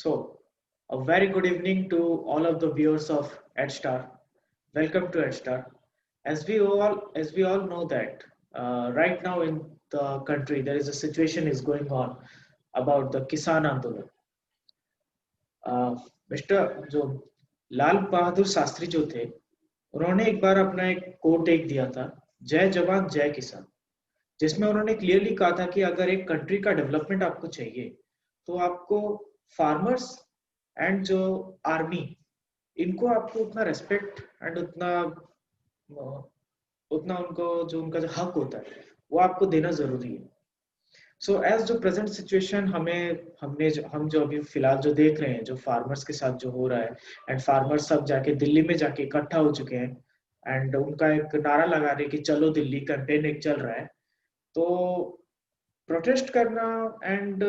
So, a very good evening to all of the viewers of EdStar. Welcome to EdStar. As we all know that right now in the country there is a situation is going on about the Kisan Andolan. Mister जो लाल बहादुर शास्त्री जो थे, उन्होंने एक बार अपना एक coat एक दिया था, जय जवान जय किसान, जिसमें उन्होंने क्लियरली कहा था कि अगर एक कंट्री का डेवलपमेंट आपको चाहिए तो आपको फार्मर्स एंड जो आर्मी, इनको आपको उतना रेस्पेक्ट एंड उतना उनको जो उनका जो हक होता है वो आपको देना जरूरी है। सो एज जो प्रेजेंट सिचुएशन हम जो अभी फिलहाल जो देख रहे हैं, जो फार्मर्स के साथ जो हो रहा है, एंड फार्मर्स सब जाके दिल्ली में जाके इकट्ठा हो चुके हैं एंड उनका एक नारा लगा रहे हैं कि चलो दिल्ली कैंपेन एक चल रहा है। तो प्रोटेस्ट करना एंड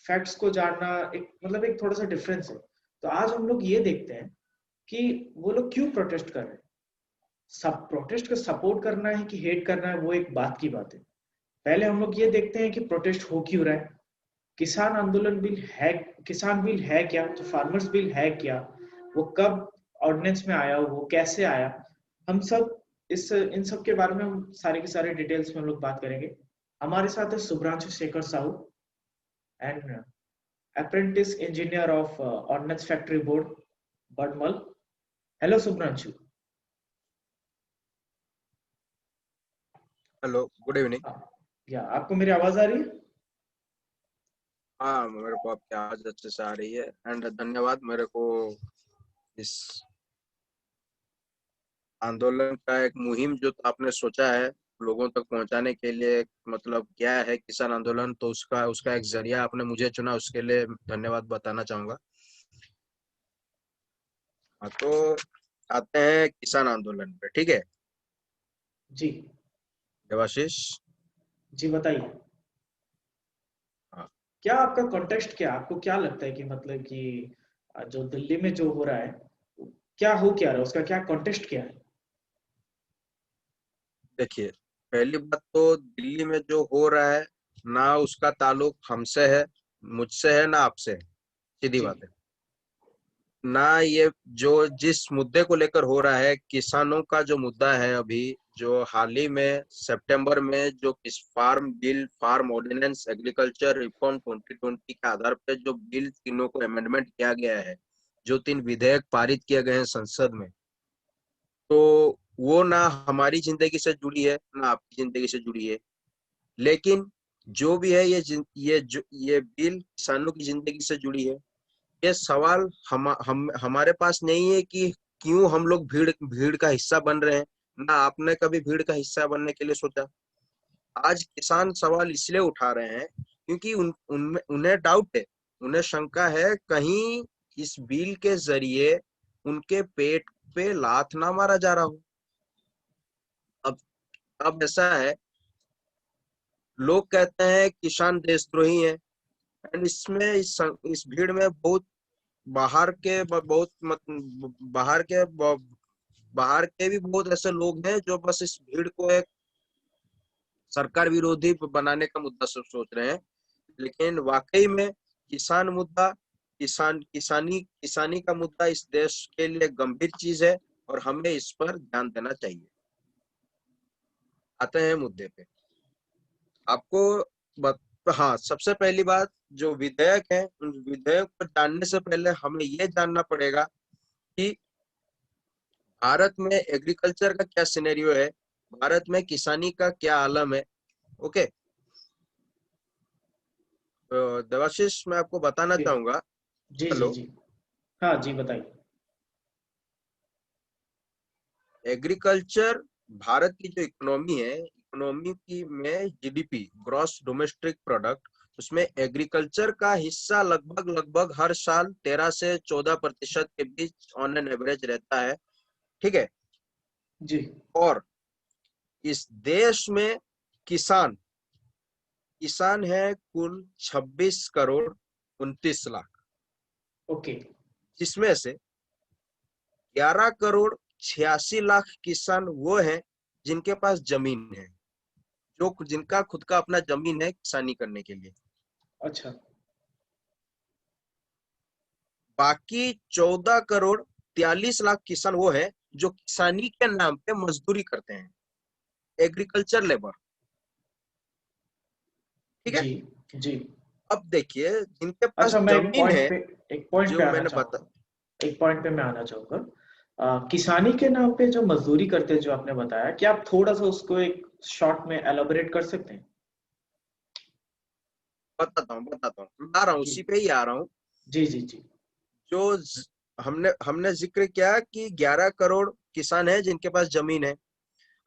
फैक्ट्स को जानना एक मतलब एक थोड़ा सा डिफरेंस है। तो आज हम लोग ये देखते हैं कि वो लोग क्यों प्रोटेस्ट कर रहे हैं। सब प्रोटेस्ट को सपोर्ट करना है कि हेट करना है वो एक बात की बात है। पहले हम लोग ये देखते हैं कि प्रोटेस्ट हो क्यों रहा है, किसान आंदोलन बिल है, किसान बिल है क्या, तो फार्मर्स बिल है क्या, वो कब ऑर्डिनेंस में आया, वो कैसे आया, हम सब इस इन सब के बारे में हम सारे के सारे डिटेल्स में हम लोग बात करेंगे। हमारे साथ है Subhranshu Shekhar Sahu and apprentice engineer of ordnance factory board Badmal. Hello Subhranshu. Hello, good evening. या आपको मेरी आवाज आ रही है? हाँ, मेरे को आपकी आवाज अच्छे से आ रही है एंड धन्यवाद मेरे को इस आंदोलन का एक मुहिम जो आपने सोचा है लोगों तक पहुंचाने के लिए, मतलब क्या है किसान आंदोलन, तो उसका उसका एक जरिया आपने मुझे चुना, उसके लिए धन्यवाद बताना चाहूंगा। हाँ, तो आते हैं किसान आंदोलन पे। ठीक है जी देवाशीष। जी बताइए, हाँ, क्या आपका कॉन्टेक्स्ट, क्या आपको क्या लगता है कि मतलब कि जो दिल्ली में जो हो रहा है क्या हो क्या रहा है, उसका क्या कॉन्टेक्स्ट क्या है? देखिए, पहली बात तो दिल्ली में जो हो रहा है ना उसका ताल्लुक हमसे है, मुझसे है, ना आपसे है। सीधी जी बात है ना। ये जो जिस मुद्दे को लेकर हो रहा है, किसानों का जो मुद्दा है, अभी जो हाल ही में सितंबर में जो इस farm bill, farm ordinance, agriculture reform 2020 के आधार पर जो बिल तीनों को अमेंडमेंट किया गया है, जो 3 विधेयक पारित किए गए हैं संसद में, तो वो ना हमारी जिंदगी से जुड़ी है ना आपकी जिंदगी से जुड़ी है। लेकिन जो भी है, ये बिल किसानों की जिंदगी से जुड़ी है। ये सवाल हम हमारे पास नहीं है कि क्यों हम लोग भीड़ भीड़ का हिस्सा बन रहे हैं, ना आपने कभी भीड़ का हिस्सा बनने के लिए सोचा। आज किसान सवाल इसलिए उठा रहे हैं क्योंकि उन्हें डाउट है, उन्हें शंका है कहीं इस बिल के जरिए उनके पेट पे लात ना मारा जा रहा हो। अब अब ऐसा है, लोग कहते हैं किसान देशद्रोही है, एंड इसमें इस भीड़ में बहुत बाहर के बहुत बाहर के बाहर के भी बहुत ऐसे लोग हैं जो बस इस भीड़ को एक सरकार विरोधी बनाने का मुद्दा सब सोच रहे हैं। लेकिन वाकई में किसान मुद्दा, किसानी का मुद्दा इस देश के लिए गंभीर चीज है और हमें इस पर ध्यान देना चाहिए। आते हैं मुद्दे पे। आपको बत, हाँ, सबसे पहली बात, जो विधेयक है उन विधेयक को जानने से पहले हमें ये जानना पड़ेगा कि भारत में एग्रीकल्चर का क्या सिनेरियो है, भारत में किसानी का क्या आलम है। ओके, तो देवाशीष मैं आपको बताना जी चाहूंगा। जी जी हेलो, जी। हाँ जी बताइए। एग्रीकल्चर भारत की जो इकोनॉमी है, इकोनॉमी की में जीडीपी, ग्रॉस डोमेस्टिक प्रोडक्ट, उसमें एग्रीकल्चर का हिस्सा लगभग लगभग हर साल 13 से 14% के बीच ऑन एन एवरेज रहता है। ठीक है, जी और इस देश में किसान किसान है कुल 26 करोड़ 29 लाख, ओके। जिसमें से 11 करोड़ 86 लाख किसान वो हैं जिनके पास जमीन है, जो जिनका खुद का अपना जमीन है किसानी करने के लिए। अच्छा। बाकी 14,43,00,000 किसान वो है जो किसानी के नाम पे मजदूरी करते हैं, एग्रीकल्चर लेबर। ठीक है। जी जी। अब देखिए जिनके पास अच्छा, मैं जमीन है, एक पॉइंट पे जो आना मैंने बता, चाहूंगा। एक पॉइंट पे मैं आना चाहूंगा। किसानी के नाम पे जो मजदूरी करते हैं जो आपने बताया, क्या आप थोड़ा सा उसको एक शॉर्ट में एलाबोरेट कर सकते हैं? बताता हूँ, आ रहा हूँ, जी उसी पे ही आ रहा हूँ। जी जी जी। जो हमने हमने जिक्र किया कि 11 करोड़ किसान है जिनके पास जमीन है।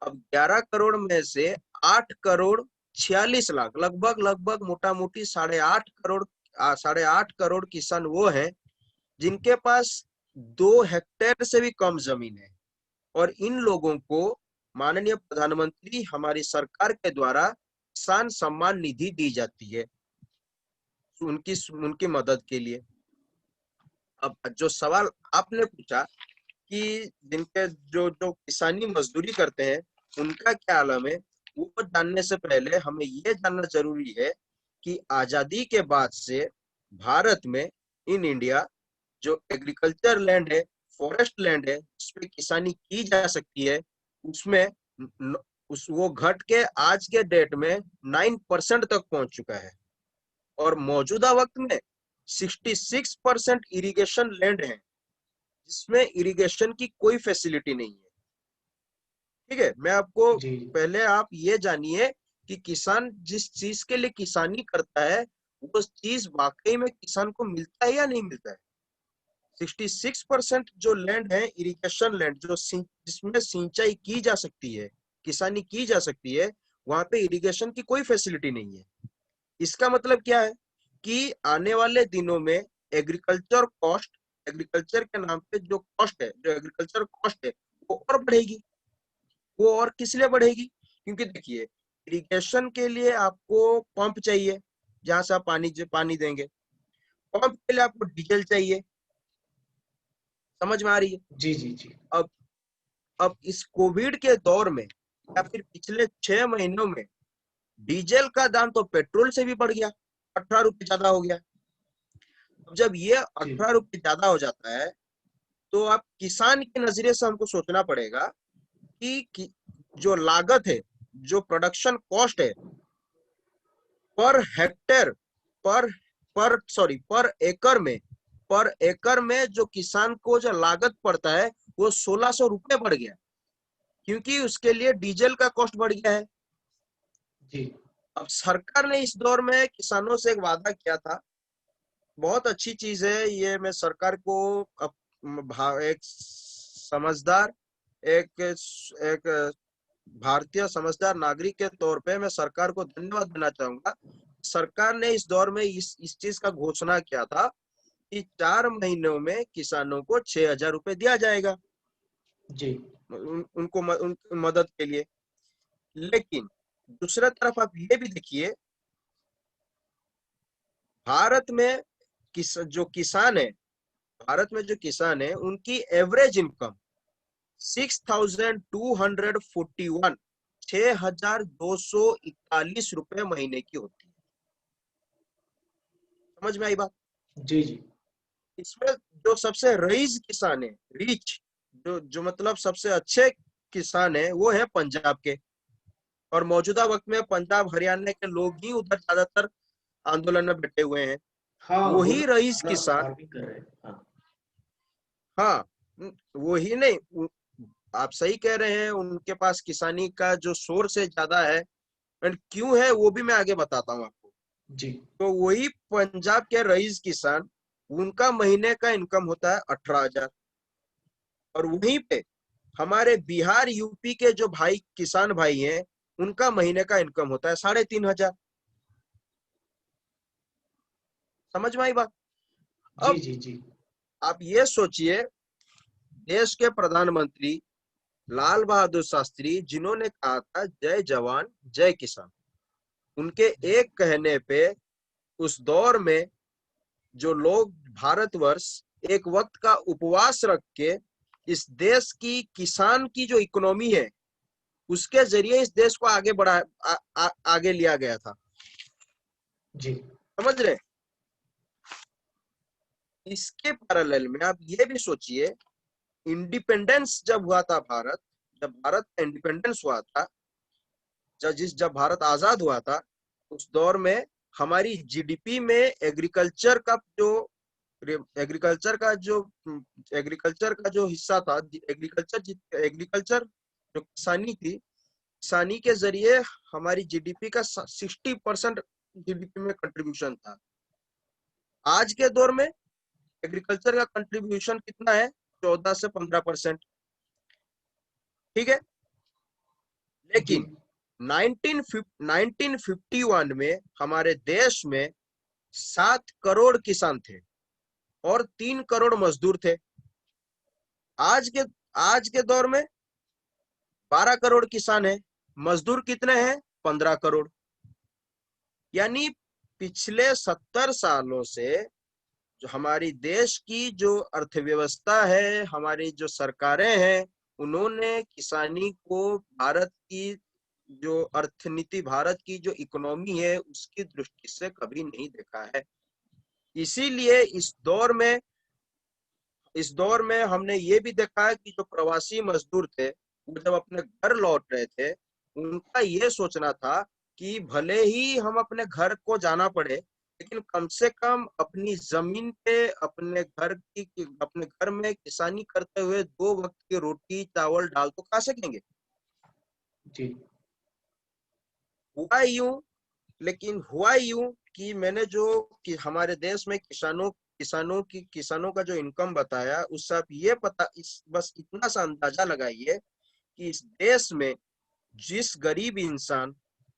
अब 11 करोड़ में से 8,46,00,000, लगभग लगभग मोटा मोटी 8.5 करोड़, 8.5 करोड़ किसान वो हैं जिनके पास 2 हेक्टेयर से भी कम जमीन है। और इन लोगों को माननीय प्रधानमंत्री हमारी सरकार के द्वारा किसान सम्मान निधि दी जाती है उनकी उनकी मदद के लिए। अब जो सवाल आपने पूछा कि जिनके जो जो किसानी मजदूरी करते हैं उनका क्या आलम है, वो जानने से पहले हमें ये जानना जरूरी है कि आजादी के बाद से भारत में, इन इंडिया, जो एग्रीकल्चर लैंड है, फॉरेस्ट लैंड है, जिस पे किसानी की जा सकती है, उसमें उस वो घट के आज के डेट में 9% तक पहुंच चुका है। और मौजूदा वक्त में 66% इरिगेशन लैंड है जिसमें इरिगेशन की कोई फैसिलिटी नहीं है। ठीक है, मैं आपको जी पहले आप ये जानिए कि किसान जिस चीज के लिए किसानी करता है वो चीज वाकई में किसान को मिलता है या नहीं मिलता है। 66% जो लैंड है इरिगेशन लैंड, जो जिसमें सिंचाई की जा सकती है, किसानी की जा सकती है, वहां पे इरिगेशन की कोई फैसिलिटी नहीं है। इसका मतलब क्या है कि आने वाले दिनों में एग्रीकल्चर कॉस्ट, एग्रीकल्चर के नाम पे जो कॉस्ट है, जो एग्रीकल्चर कॉस्ट है, वो और बढ़ेगी। वो और किस लिए बढ़ेगी? क्योंकि देखिए इरिगेशन के लिए आपको पंप चाहिए जहां से आप पानी देंगे। पंप के लिए आपको डीजल चाहिए। समझ में आ रही है? जी जी जी। अब अब इस कोविड के दौर में या फिर पिछले 6 महीनों में डीजल का दाम तो पेट्रोल से भी बढ़ गया, 18 रुपये ज्यादा हो गया। अब जब ये जी 18 रुपये ज्यादा हो जाता है तो आप किसान के नजरिए से हमको सोचना पड़ेगा कि जो लागत है, जो प्रोडक्शन कॉस्ट है पर हेक्टेयर, पर पर एकड़ में जो किसान को जो लागत पड़ता है वो 1,600 रुपये बढ़ गया, क्योंकि उसके लिए डीजल का कॉस्ट बढ़ गया है। जी अब सरकार ने इस दौर में किसानों से एक वादा किया था, बहुत अच्छी चीज है ये। मैं सरकार को एक समझदार, एक एक भारतीय समझदार नागरिक के तौर पे मैं सरकार को धन्यवाद देना चाहूंगा। सरकार ने इस दौर में इस चीज का घोषणा किया था कि 4 महीनों में किसानों को 6,000 रुपये दिया जाएगा जी उनकी मदद के लिए। लेकिन दूसरा तरफ आप ये भी देखिए, भारत में जो किसान है, भारत में जो किसान है उनकी एवरेज इनकम 6,241, 6,241 महीने की होती है। समझ में आई बात? जी जी। इसमें जो सबसे रईस किसान है, रिच, जो मतलब सबसे अच्छे किसान है, वो है पंजाब के। और मौजूदा वक्त में पंजाब हरियाणा के लोग ही उधर ज्यादातर आंदोलन में बैठे हुए हैं। हाँ, वो वही लोग रईस ज्यादा किसान, फार्मिंग कर रहे हैं। हाँ हाँ, वही नहीं, आप सही कह रहे हैं, उनके पास किसानी का जो सोर्स है ज्यादा है। एंड क्यों है वो भी मैं आगे बताता हूँ आपको। जी तो वही पंजाब के रईस किसान, उनका महीने का इनकम होता है 18,000। और वहीं पे हमारे बिहार यूपी के जो भाई किसान भाई हैं, उनका महीने का इनकम होता है 3,500। समझ में आई बात? जी अब जी जी। आप ये सोचिए, देश के प्रधानमंत्री लाल बहादुर शास्त्री, जिन्होंने कहा था जय जवान जय किसान, उनके एक कहने पे उस दौर में जो लोग, भारतवर्ष एक वक्त का उपवास रख के इस देश की किसान की जो इकोनॉमी है उसके जरिए इस देश को आगे बढ़ा, आगे लिया गया था। जी समझ रहे? इसके पैरेलल में आप ये भी सोचिए, इंडिपेंडेंस जब हुआ था भारत, जब भारत का इंडिपेंडेंस हुआ था, जब भारत आजाद हुआ था, उस दौर में हमारी जीडीपी में एग्रीकल्चर का जो हिस्सा था, एग्रीकल्चर जो किसानी थी, किसानी के जरिए हमारी जीडीपी का 60% जीडीपी में कंट्रीब्यूशन था। आज के दौर में एग्रीकल्चर का कंट्रीब्यूशन कितना है? 14 से 15%। ठीक है, लेकिन 1951 में हमारे देश में 7 करोड़ किसान थे और 3 करोड़ मजदूर थे। आज के दौर में 12 करोड़ किसान है, मजदूर कितने हैं? 15 करोड़। यानी पिछले 70 सालों से जो हमारी देश की जो अर्थव्यवस्था है, हमारी जो सरकारें हैं, उन्होंने किसानी को भारत की जो अर्थनीति, भारत की जो इकोनॉमी है, उसकी दृष्टि से कभी नहीं देखा है। इसीलिए इस दौर में हमने ये भी देखा है कि जो प्रवासी मजदूर थे, वो जब अपने घर लौट रहे थे, उनका ये सोचना था कि भले ही हम अपने घर को जाना पड़े, लेकिन कम से कम अपनी जमीन पे अपने घर में किसानी करते हुए 2 वक्त की रोटी चावल दाल तो खा सकेंगे। जी। हुआ यूं कि मैंने जो कि हमारे देश में किसानों का जो इनकम बताया, उससे आप ये बस इतना सा अंदाजा लगाइए कि इस देश में जिस गरीब इंसान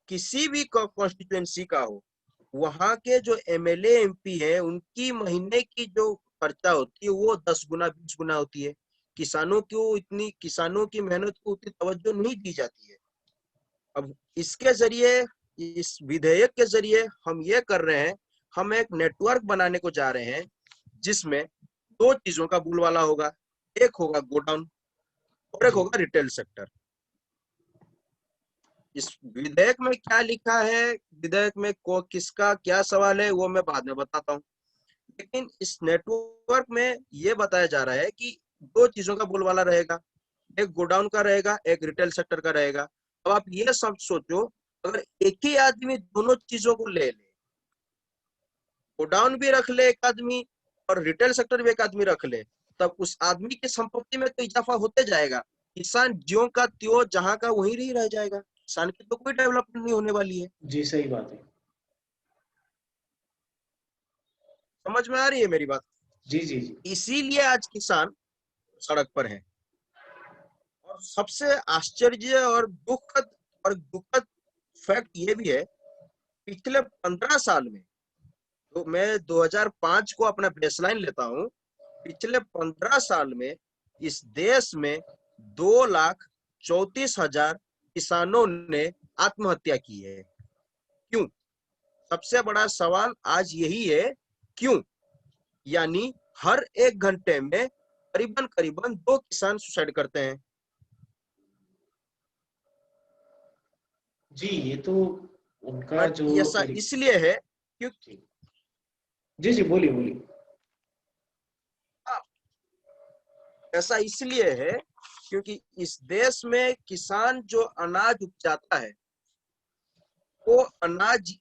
किसी भी कॉन्स्टिट्यूएंसी का हो, वहां के जो एमएलए एमपी है, उनकी महीने की जो खर्चा होती है वो 10 गुना 20 गुना होती है। किसानों की मेहनत को उतनी तवज्जो नहीं दी जाती है। अब इसके जरिए, इस विधेयक के जरिए हम ये कर रहे हैं, हम एक नेटवर्क बनाने को जा रहे हैं जिसमें 2 चीजों का बोलबाला होगा। एक होगा गोडाउन और एक होगा रिटेल सेक्टर। इस विधेयक में क्या लिखा है, विधेयक में किसका क्या सवाल है, वो मैं बाद में बताता हूँ। लेकिन इस नेटवर्क में ये बताया जा रहा है कि 2 चीजों का बोलबाला रहेगा, एक गोडाउन का रहेगा, एक रिटेल सेक्टर का रहेगा। अब आप ये सब सोचो, अगर एक ही आदमी दोनों चीजों को ले ले, गोडाउन भी रख ले एक आदमी और रिटेल सेक्टर भी एक आदमी रख ले, तब उस आदमी की संपत्ति में तो इजाफा होते जाएगा। किसान ज्यों का त्यों जहां का वहीं ही रह जाएगा। किसान की तो कोई डेवलपमेंट नहीं होने वाली है। जी, सही बात है। समझ में आ रही है मेरी बात? जी जी जी। इसीलिए आज किसान सड़क पर है। और सबसे आश्चर्य और दुखद फैक्ट ये भी है, पिछले 15 साल में, तो मैं 2005 को अपना बेसलाइन लेता हूं, पिछले 15 साल में इस देश में 2,34,000 किसानों ने आत्महत्या की है। क्यों? सबसे बड़ा सवाल आज यही है, क्यों? यानी हर 1 घंटे में करीबन 2 किसान सुसाइड करते हैं। जी, ये तो उनका और जो ऐसा इसलिए है क्योंकि जी जी, बोलिए बोलिए। ऐसा इसलिए है क्योंकि इस देश में किसान जो अनाज उपजाता है, वो अनाज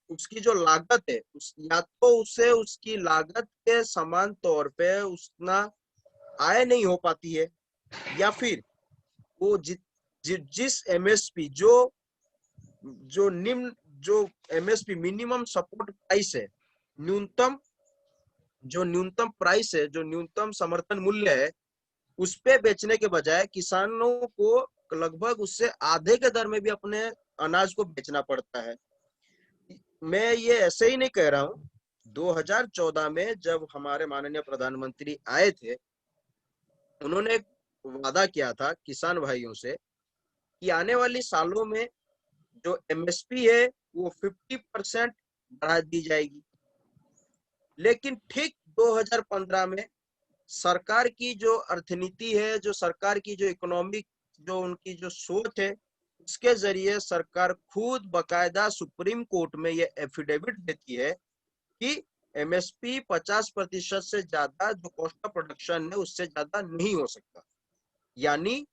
उसकी जो लागत है, या तो उसे उसकी लागत के समान तौर पे उतना आय नहीं हो पाती है, या फिर वो जिस एमएसपी जो एमएसपी मिनिमम सपोर्ट प्राइस है, न्यूनतम प्राइस है, जो न्यूनतम समर्थन मूल्य है, उस पे बेचने के बजाय किसानों को लगभग उससे आधे के दर में भी अपने अनाज को बेचना पड़ता है। मैं ये ऐसे ही नहीं कह रहा हूँ। 2014 में जब हमारे माननीय प्रधानमंत्री आए थे, उन्होंने वादा किया था किसान भाइयों से कि आने वाले सालों में जो एमएसपी है वो 50% बढ़ा दी जाएगी। लेकिन ठीक 2015 में सरकार की जो अर्थनीति है, जो सरकार की जो इकोनॉमिक, जो उनकी जो सोच है, उसके जरिए सरकार खुद बकायदा सुप्रीम कोर्ट में ये एफिडेविट देती है कि एमएसपी 50% से ज्यादा जो कॉस्ट ऑफ प्रोडक्शन है उससे ज्यादा नहीं हो सकता। यानी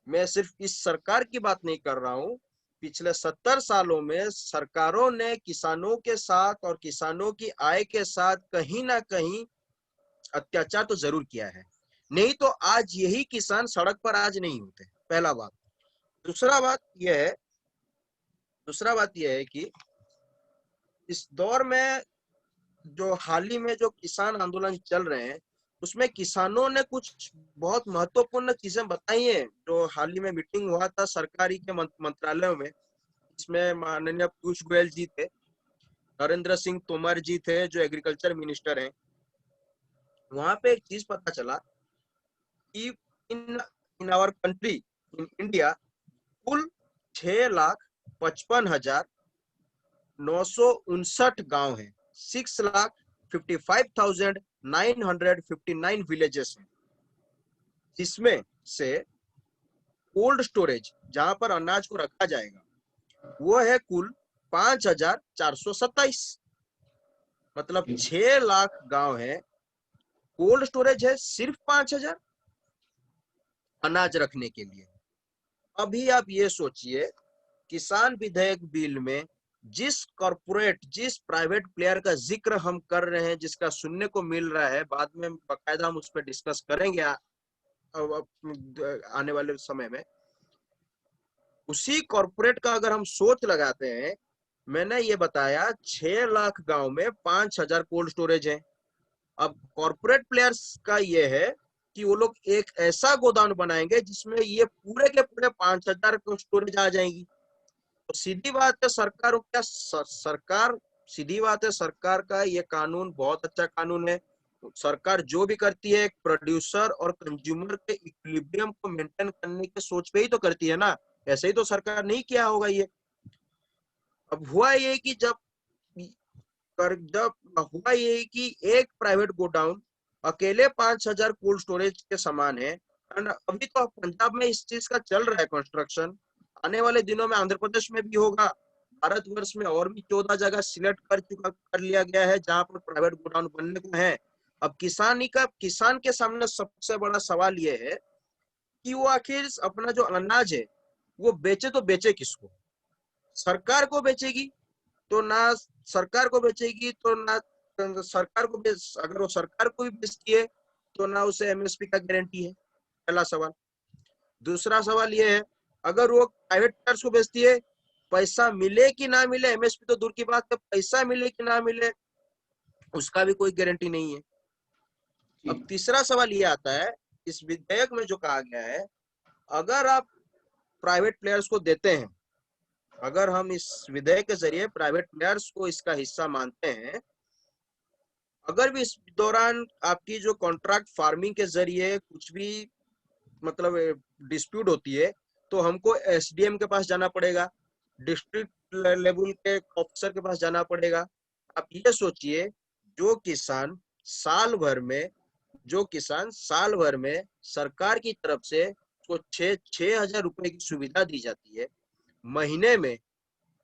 मैं सिर्फ इस सरकार की बात नहीं कर रहा हूं, पिछले 70 सालों में सरकारों ने किसानों के साथ और किसानों की आय के साथ कहीं ना कहीं अत्याचार तो जरूर किया है, नहीं तो आज यही किसान सड़क पर आज नहीं होते, पहला बात। दूसरा बात यह है कि इस दौर में जो हाल ही में जो किसान आंदोलन चल रहे हैं उसमें किसानों ने कुछ बहुत महत्वपूर्ण चीजें बताई हैं। जो हाल ही में मीटिंग हुआ था सरकारी के मंत्रालयों में, इसमें माननीय पीयूष गोयल जी थे, नरेंद्र सिंह तोमर जी थे जो एग्रीकल्चर मिनिस्टर हैं। वहां पे एक चीज पता चला कि in in our country, in India, कुल 6,55,959 गांव हैं, 6,55,959 विलेजेस हैं, जिसमें से कोल्ड स्टोरेज जहां पर अनाज को रखा जाएगा वो है कुल 5,427। मतलब 6 लाख गांव है, कोल्ड स्टोरेज है सिर्फ 5,000 अनाज रखने के लिए। अभी आप ये सोचिए, किसान विधेयक बिल में जिस कॉर्पोरेट, जिस प्राइवेट प्लेयर का जिक्र हम कर रहे हैं, जिसका सुनने को मिल रहा है, बाद में बाकायदा हम उस पर डिस्कस करेंगे आने वाले समय में, उसी कॉर्पोरेट का अगर हम सोच लगाते हैं, मैंने ये बताया 6 लाख गांव में 5,000 कोल्ड स्टोरेज है। अब कॉर्पोरेट प्लेयर्स का ये है कि वो लोग एक ऐसा गोदाम बनाएंगे जिसमें ये पूरे के पूरे 5,000 को स्टोरेज आ जाएंगी। तो सीधी बात है, सीधी बात है, सरकार का ये कानून बहुत अच्छा कानून है। सरकार जो भी करती है प्रोड्यूसर और कंज्यूमर के इक्विलिब्रियम को मेंटेन करने की सोच पे ही तो करती है ना, ऐसे ही तो सरकार नहीं किया होगा ये। अब हुआ ये कि एक प्राइवेट गोडाउन अकेले 5,000 कोल्ड स्टोरेज के समान है। एंड अभी तो पंजाब में इस चीज का चल रहा है कंस्ट्रक्शन, आने वाले दिनों में आंध्र प्रदेश में भी होगा। भारतवर्ष में और भी 14 जगह सिलेक्ट कर लिया गया है जहां पर प्राइवेट गोडाउन बनने को है। अब किसान के सामने सबसे बड़ा सवाल ये है कि वो आखिर अपना जो अनाज है वो बेचे तो बेचे किसको? सरकार को बेचेगी तो ना सरकार को बेचेगी तो ना सरकार को अगर वो सरकार को भी बेचती है तो ना उसे एमएसपी का गारंटी है, पहला सवाल। दूसरा सवाल ये है, अगर वो प्राइवेट प्लेयर्स को बेचती है, पैसा मिले कि ना मिले, एमएसपी तो दूर की बात है, पैसा मिले कि ना मिले उसका भी कोई गारंटी नहीं है। अब तीसरा सवाल ये आता है, इस विधेयक में जो कहा गया है, अगर आप प्राइवेट प्लेयर्स को देते हैं, अगर हम इस विधेयक के जरिए प्राइवेट प्लेयर्स को इसका हिस्सा मानते हैं, अगर भी इस दौरान आपकी जो कॉन्ट्रैक्ट फार्मिंग के जरिए कुछ भी मतलब डिस्प्यूट होती है तो हमको एसडीएम के पास जाना पड़ेगा, डिस्ट्रिक्ट लेवल के ऑफिसर के पास जाना पड़ेगा। आप ये सोचिए, जो किसान साल भर में सरकार की तरफ से उसको 6,000 रुपए की सुविधा दी जाती है, महीने में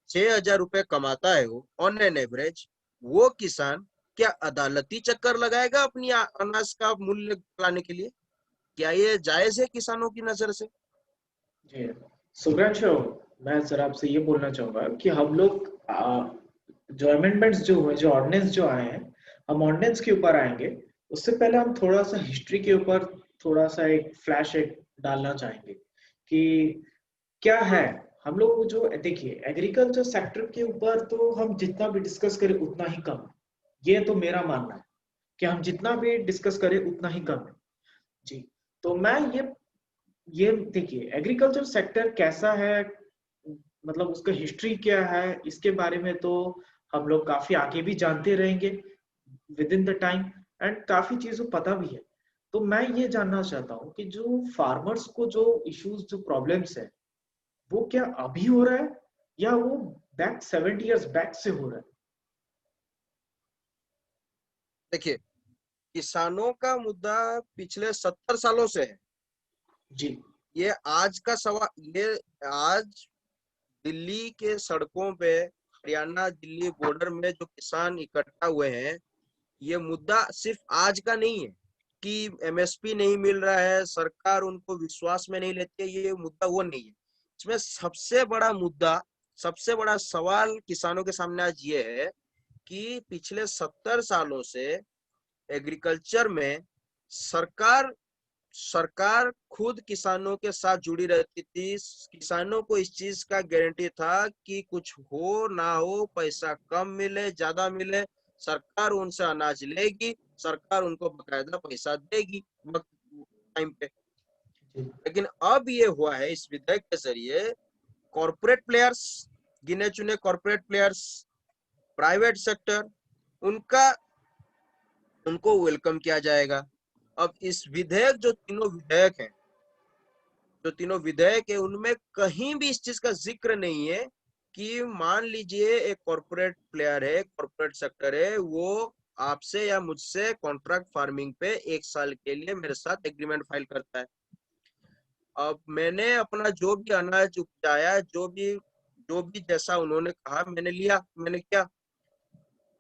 6,000 रुपए कमाता है वो ऑन एन एवरेज, वो किसान क्या अदालती चक्कर लगाएगा अपनी अनाज का मूल्य लाने के लिए? क्या ये जायज है किसानों की नजर से? जी सुब्रांशु, मैं सर आपसे ये बोलना चाहूंगा कि हम लोग जो अमेंडमेंट्स जो हुए, जो ऑर्डिनेंस जो आए हैं, हम ऑर्डिनेंस के ऊपर आएंगे। उससे पहले हम थोड़ा सा हिस्ट्री के ऊपर थोड़ा सा एक फ्लैश एक डालना चाहेंगे कि क्या है। हम लोग जो देखिए एग्रीकल्चर सेक्टर के ऊपर तो हम जितना भी डिस्कस करें उतना ही कम है। ये तो मेरा मानना है कि हम जितना भी डिस्कस करें उतना ही कम है। जी, तो मैं ये देखिए एग्रीकल्चर सेक्टर कैसा है, मतलब उसका हिस्ट्री क्या है, इसके बारे में तो हम लोग काफी आगे भी जानते रहेंगे with in the time, and काफी चीजों पता भी है। तो मैं ये जानना चाहता हूँ कि जो फार्मर्स को जो इश्यूज, जो प्रॉब्लम्स है, वो क्या अभी हो रहा है या वो बैक 70 इयर्स बैक से हो रहा है? देखिए, किसानों का मुद्दा पिछले 70 सालों से है। जी ये आज का सवाल, ये आज दिल्ली के सड़कों पे, हरियाणा दिल्ली बॉर्डर में जो किसान इकट्ठा हुए हैं, ये मुद्दा सिर्फ आज का नहीं है कि एमएसपी नहीं मिल रहा है, सरकार उनको विश्वास में नहीं लेती है, ये मुद्दा वो नहीं है। इसमें सबसे बड़ा मुद्दा, सबसे बड़ा सवाल किसानों के सामने आज ये है कि पिछले 70 सालों से एग्रीकल्चर में सरकार सरकार खुद किसानों के साथ जुड़ी रहती थी। किसानों को इस चीज का गारंटी था कि कुछ हो ना हो, पैसा कम मिले ज्यादा मिले, सरकार उनसे अनाज लेगी, सरकार उनको बकायदा पैसा देगी वक्त टाइम पे। लेकिन अब ये हुआ है इस विधेयक के जरिए, कॉर्पोरेट प्लेयर्स, गिने चुने कॉर्पोरेट प्लेयर्स, प्राइवेट सेक्टर, उनको वेलकम किया जाएगा। अब इस विधेयक, जो तीनों विधेयक है उनमें कहीं भी इस चीज का जिक्र नहीं है कि मान लीजिए एक कॉर्पोरेट प्लेयर है, कॉर्पोरेट सेक्टर है, वो आपसे या मुझसे कॉन्ट्रैक्ट फार्मिंग पे 1 साल के लिए मेरे साथ एग्रीमेंट फाइल करता है। अब मैंने अपना जो भी अनाज उपजाया, जो भी जैसा उन्होंने कहा मैंने लिया, मैंने किया।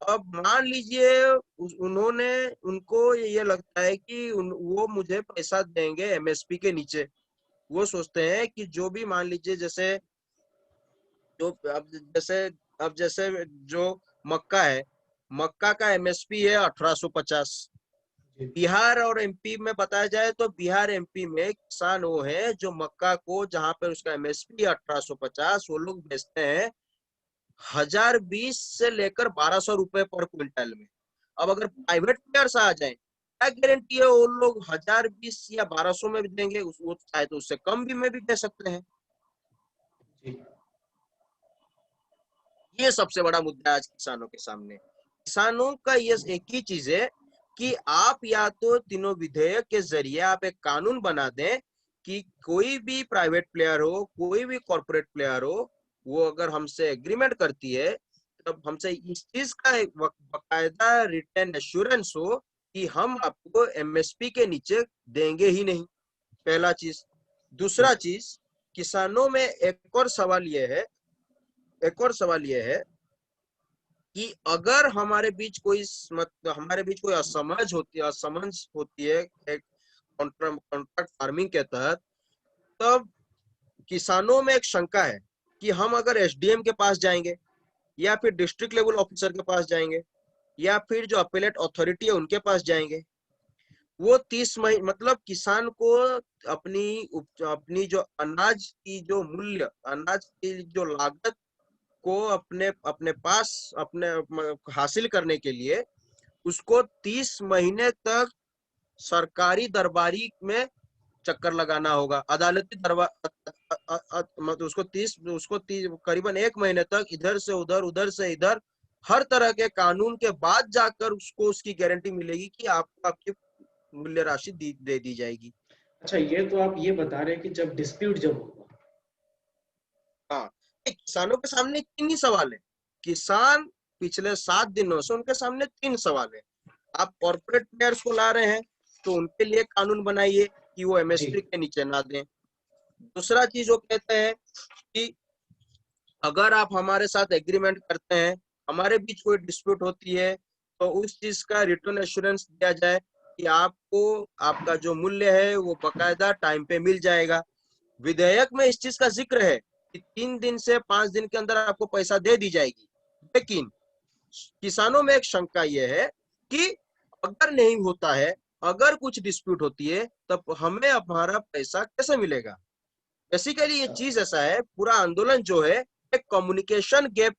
अब मान लीजिए उनको ये लगता है कि वो मुझे पैसा देंगे एमएसपी के नीचे। वो सोचते हैं कि जो भी, मान लीजिए जैसे जो अब जैसे जो मक्का है, मक्का का एमएसपी है 1850। बिहार और एमपी में बताया जाए तो बिहार एमपी में किसान वो है जो मक्का को, जहां पर उसका एमएसपी 1850, वो लोग बेचते हैं 1020 से लेकर 1200 रुपए पर क्विंटल में। अब अगर प्राइवेट प्लेयर्स आ जाए, क्या गारंटी है वो लोग 1020 या 1200 में भी देंगे? वो चाहे तो उससे कम भी में भी दे सकते हैं। ये सबसे बड़ा मुद्दा है आज किसानों के सामने। किसानों का ये एक ही चीज है कि आप या तो तीनों विधेयक के जरिए आप एक कानून बना दें कि कोई भी प्राइवेट प्लेयर हो, कोई भी कॉर्पोरेट प्लेयर हो, वो अगर हमसे एग्रीमेंट करती है तब हमसे इस चीज का एक बकायदा रिटर्न एश्योरेंस हो कि हम आपको एमएसपी के नीचे देंगे ही नहीं, पहला चीज। दूसरा चीज, किसानों में एक और सवाल यह है कि अगर हमारे बीच कोई असमझ होती है एक कॉन्ट्रैक्ट फार्मिंग के तहत, तब किसानों में एक शंका है कि हम अगर एसडीएम के पास जाएंगे या फिर डिस्ट्रिक्ट लेवल ऑफिसर के पास जाएंगे या फिर जो अपीलेट अथॉरिटी है उनके पास जाएंगे, वो 30 महीने, मतलब किसान को अपनी जो अनाज की जो मूल्य, अनाज की जो लागत को अपने पास हासिल करने के लिए उसको 30 महीने तक सरकारी दरबारी में चक्कर लगाना होगा, अदालती दरबार, मतलब उसको करीबन 1 महीने तक इधर से उधर हर तरह के कानून के बाद जाकर उसको उसकी गारंटी मिलेगी कि आपको आपकी मूल्य राशि दे दी जाएगी। अच्छा, ये तो आप ये बता रहे हैं कि जब डिस्प्यूट जब होगा। हाँ, किसानों के सामने 3 ही सवाल है। किसान पिछले 7 दिनों से उनके सामने 3 सवाल है। आप कॉर्पोरेट प्लेयर्स को ला रहे हैं तो उनके लिए कानून बनाइए कि वो एमएसपी के नीचे ना दें। दूसरा चीज वो कहते हैं कि अगर आप हमारे साथ एग्रीमेंट करते हैं, हमारे बीच कोई डिस्प्यूट होती है, तो उस चीज का रिटर्न एश्योरेंस दिया जाए कि आपको आपका जो मूल्य है वो बकायदा टाइम पे मिल जाएगा। विधेयक में इस चीज का जिक्र है कि 3 दिन से 5 दिन के अंदर आपको पैसा दे दी जाएगी। लेकिन किसानों में एक शंका यह है कि अगर नहीं होता है, अगर कुछ डिस्प्यूट होती है, तब हमें हमारा पैसा कैसे मिलेगा? बेसिकली ये चीज ऐसा है, पूरा आंदोलन जो है एक कम्युनिकेशन गैप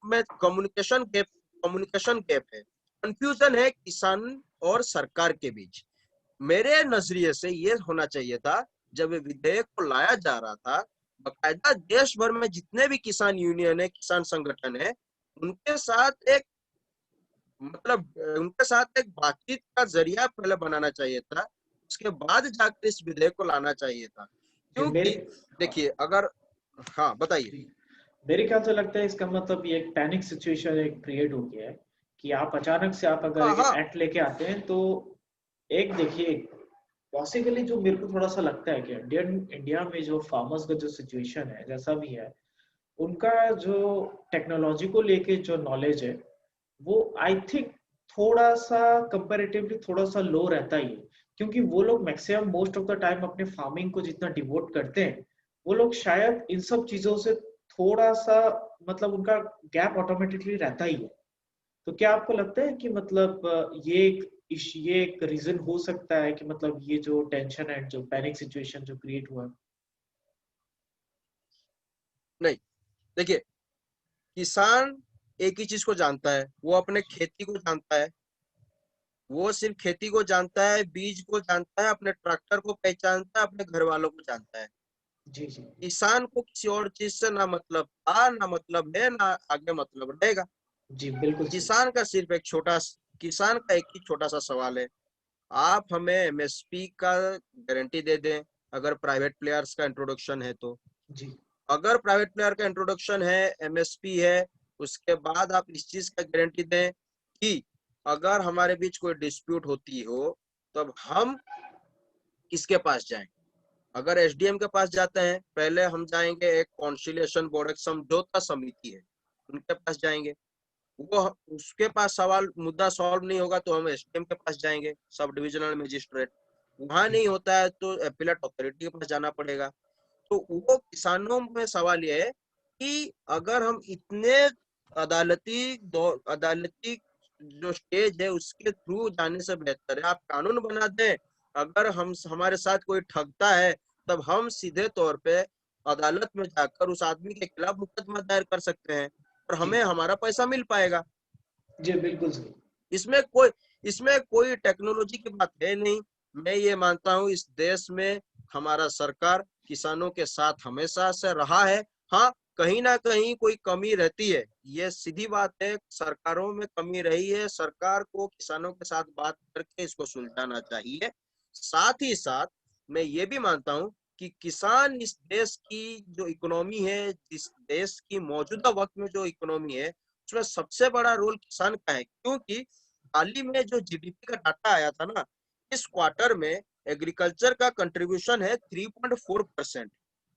है, कंफ्यूजन है किसान और सरकार के बीच। मेरे नजरिए से ये होना चाहिए था, जब ये विधेयक को लाया जा रहा था, बाकायदा देश भर में जितने भी किसान यूनियन है, किसान संगठन है, उनके साथ एक बातचीत का जरिया पहले बनाना चाहिए था, उसके बाद जाकर इस विधेयक को लाना चाहिए था। क्योंकि देखिए, अगर, हाँ बताइए। मेरे ख्याल से लगता है इसका मतलब ये एक पैनिक सिचुएशन एक क्रिएट हो गया है कि आप अचानक से आप अगर हाँ एक एक्ट लेके आते हैं तो एक देखिए, पॉसिबली जो मेरे को थोड़ा सा लगता है कि इंडिया में जो फार्मर्स का जो सिचुएशन है जैसा भी है, उनका जो टेक्नोलॉजी को लेके जो नॉलेज है वो आई थिंक थोड़ा सा कंपैरेटिवली थोड़ा सा लो रहता ही है, क्योंकि वो लोग maximum most of the time अपने फार्मिंग को जितना डिवोट करते हैं, वो लोग शायद इन सब चीजों से थोड़ा सा मतलब उनका गैप ऑटोमेटिकली रहता ही है। तो क्या आपको लगता है कि मतलब ये एक रीजन हो सकता है कि मतलब ये जो टेंशन एंड जो पैनिक सिचुएशन जो क्रिएट हुआ? नहीं, देखिए, किसान एक ही चीज को जानता है, वो अपने खेती को जानता है, वो सिर्फ खेती को जानता है, बीज को जानता है, अपने ट्रैक्टर को पहचानता है, अपने घर वालों को जानता है। जी जी किसान को किसी और चीज से ना मतलब था, ना मतलब है, ना आगे मतलब रहेगा। जी, बिल्कुल सही। किसान का एक ही छोटा सा सवाल है, आप हमें एमएसपी का गारंटी दे दें, अगर प्राइवेट प्लेयर्स का इंट्रोडक्शन है तो। जी अगर प्राइवेट प्लेयर का इंट्रोडक्शन है, एमएसपी है, उसके बाद आप इस चीज का गारंटी दें कि अगर हमारे बीच कोई डिस्प्यूट होती हो, तब हम किसके पास जाएं। अगर एसडीएम के पास जाते हैं, पहले हम जाएंगे एक कॉन्सिलिएशन बोर्ड, एक समझौता समिति है, उनके पास जाएंगे। वो उसके पास सवाल मुद्दा सॉल्व नहीं होगा तो हम एसडीएम के पास जाएंगे, सब डिविजनल मजिस्ट्रेट। वहां जी नहीं होता है तो एपीलेट अथॉरिटी के पास जाना पड़ेगा। तो वो किसानों में सवाल ये है कि अगर हम इतने अदालती जो स्टेज है उसके थ्रू जाने से बेहतर है आप कानून बना दें। अगर हम हमारे साथ कोई ठगता है, तब हम सीधे तौर पे अदालत में जाकर उस आदमी के खिलाफ मुकदमा दायर कर सकते हैं और जी हमें हमारा पैसा मिल पाएगा। जी, बिल्कुल सही। इसमें कोई इसमें कोई टेक्नोलॉजी की बात है नहीं। मैं ये मानता हूँ इस देश में हमारा सरकार किसानों के साथ हमेशा से रहा है। हाँ, कहीं ना कहीं कोई कमी रहती है, ये सीधी बात है, सरकारों में कमी रही है, सरकार को किसानों के साथ बात करके इसको सुलझाना चाहिए। साथ ही साथ मैं ये भी मानता हूँ कि किसान इस देश की जो इकोनॉमी है, जिस देश की मौजूदा वक्त में जो इकोनॉमी है, उसमें सबसे बड़ा रोल किसान का है, क्योंकि हाल ही में जो जीडीपी का डाटा आया था ना, इस क्वार्टर में एग्रीकल्चर का कंट्रीब्यूशन है 3.4%।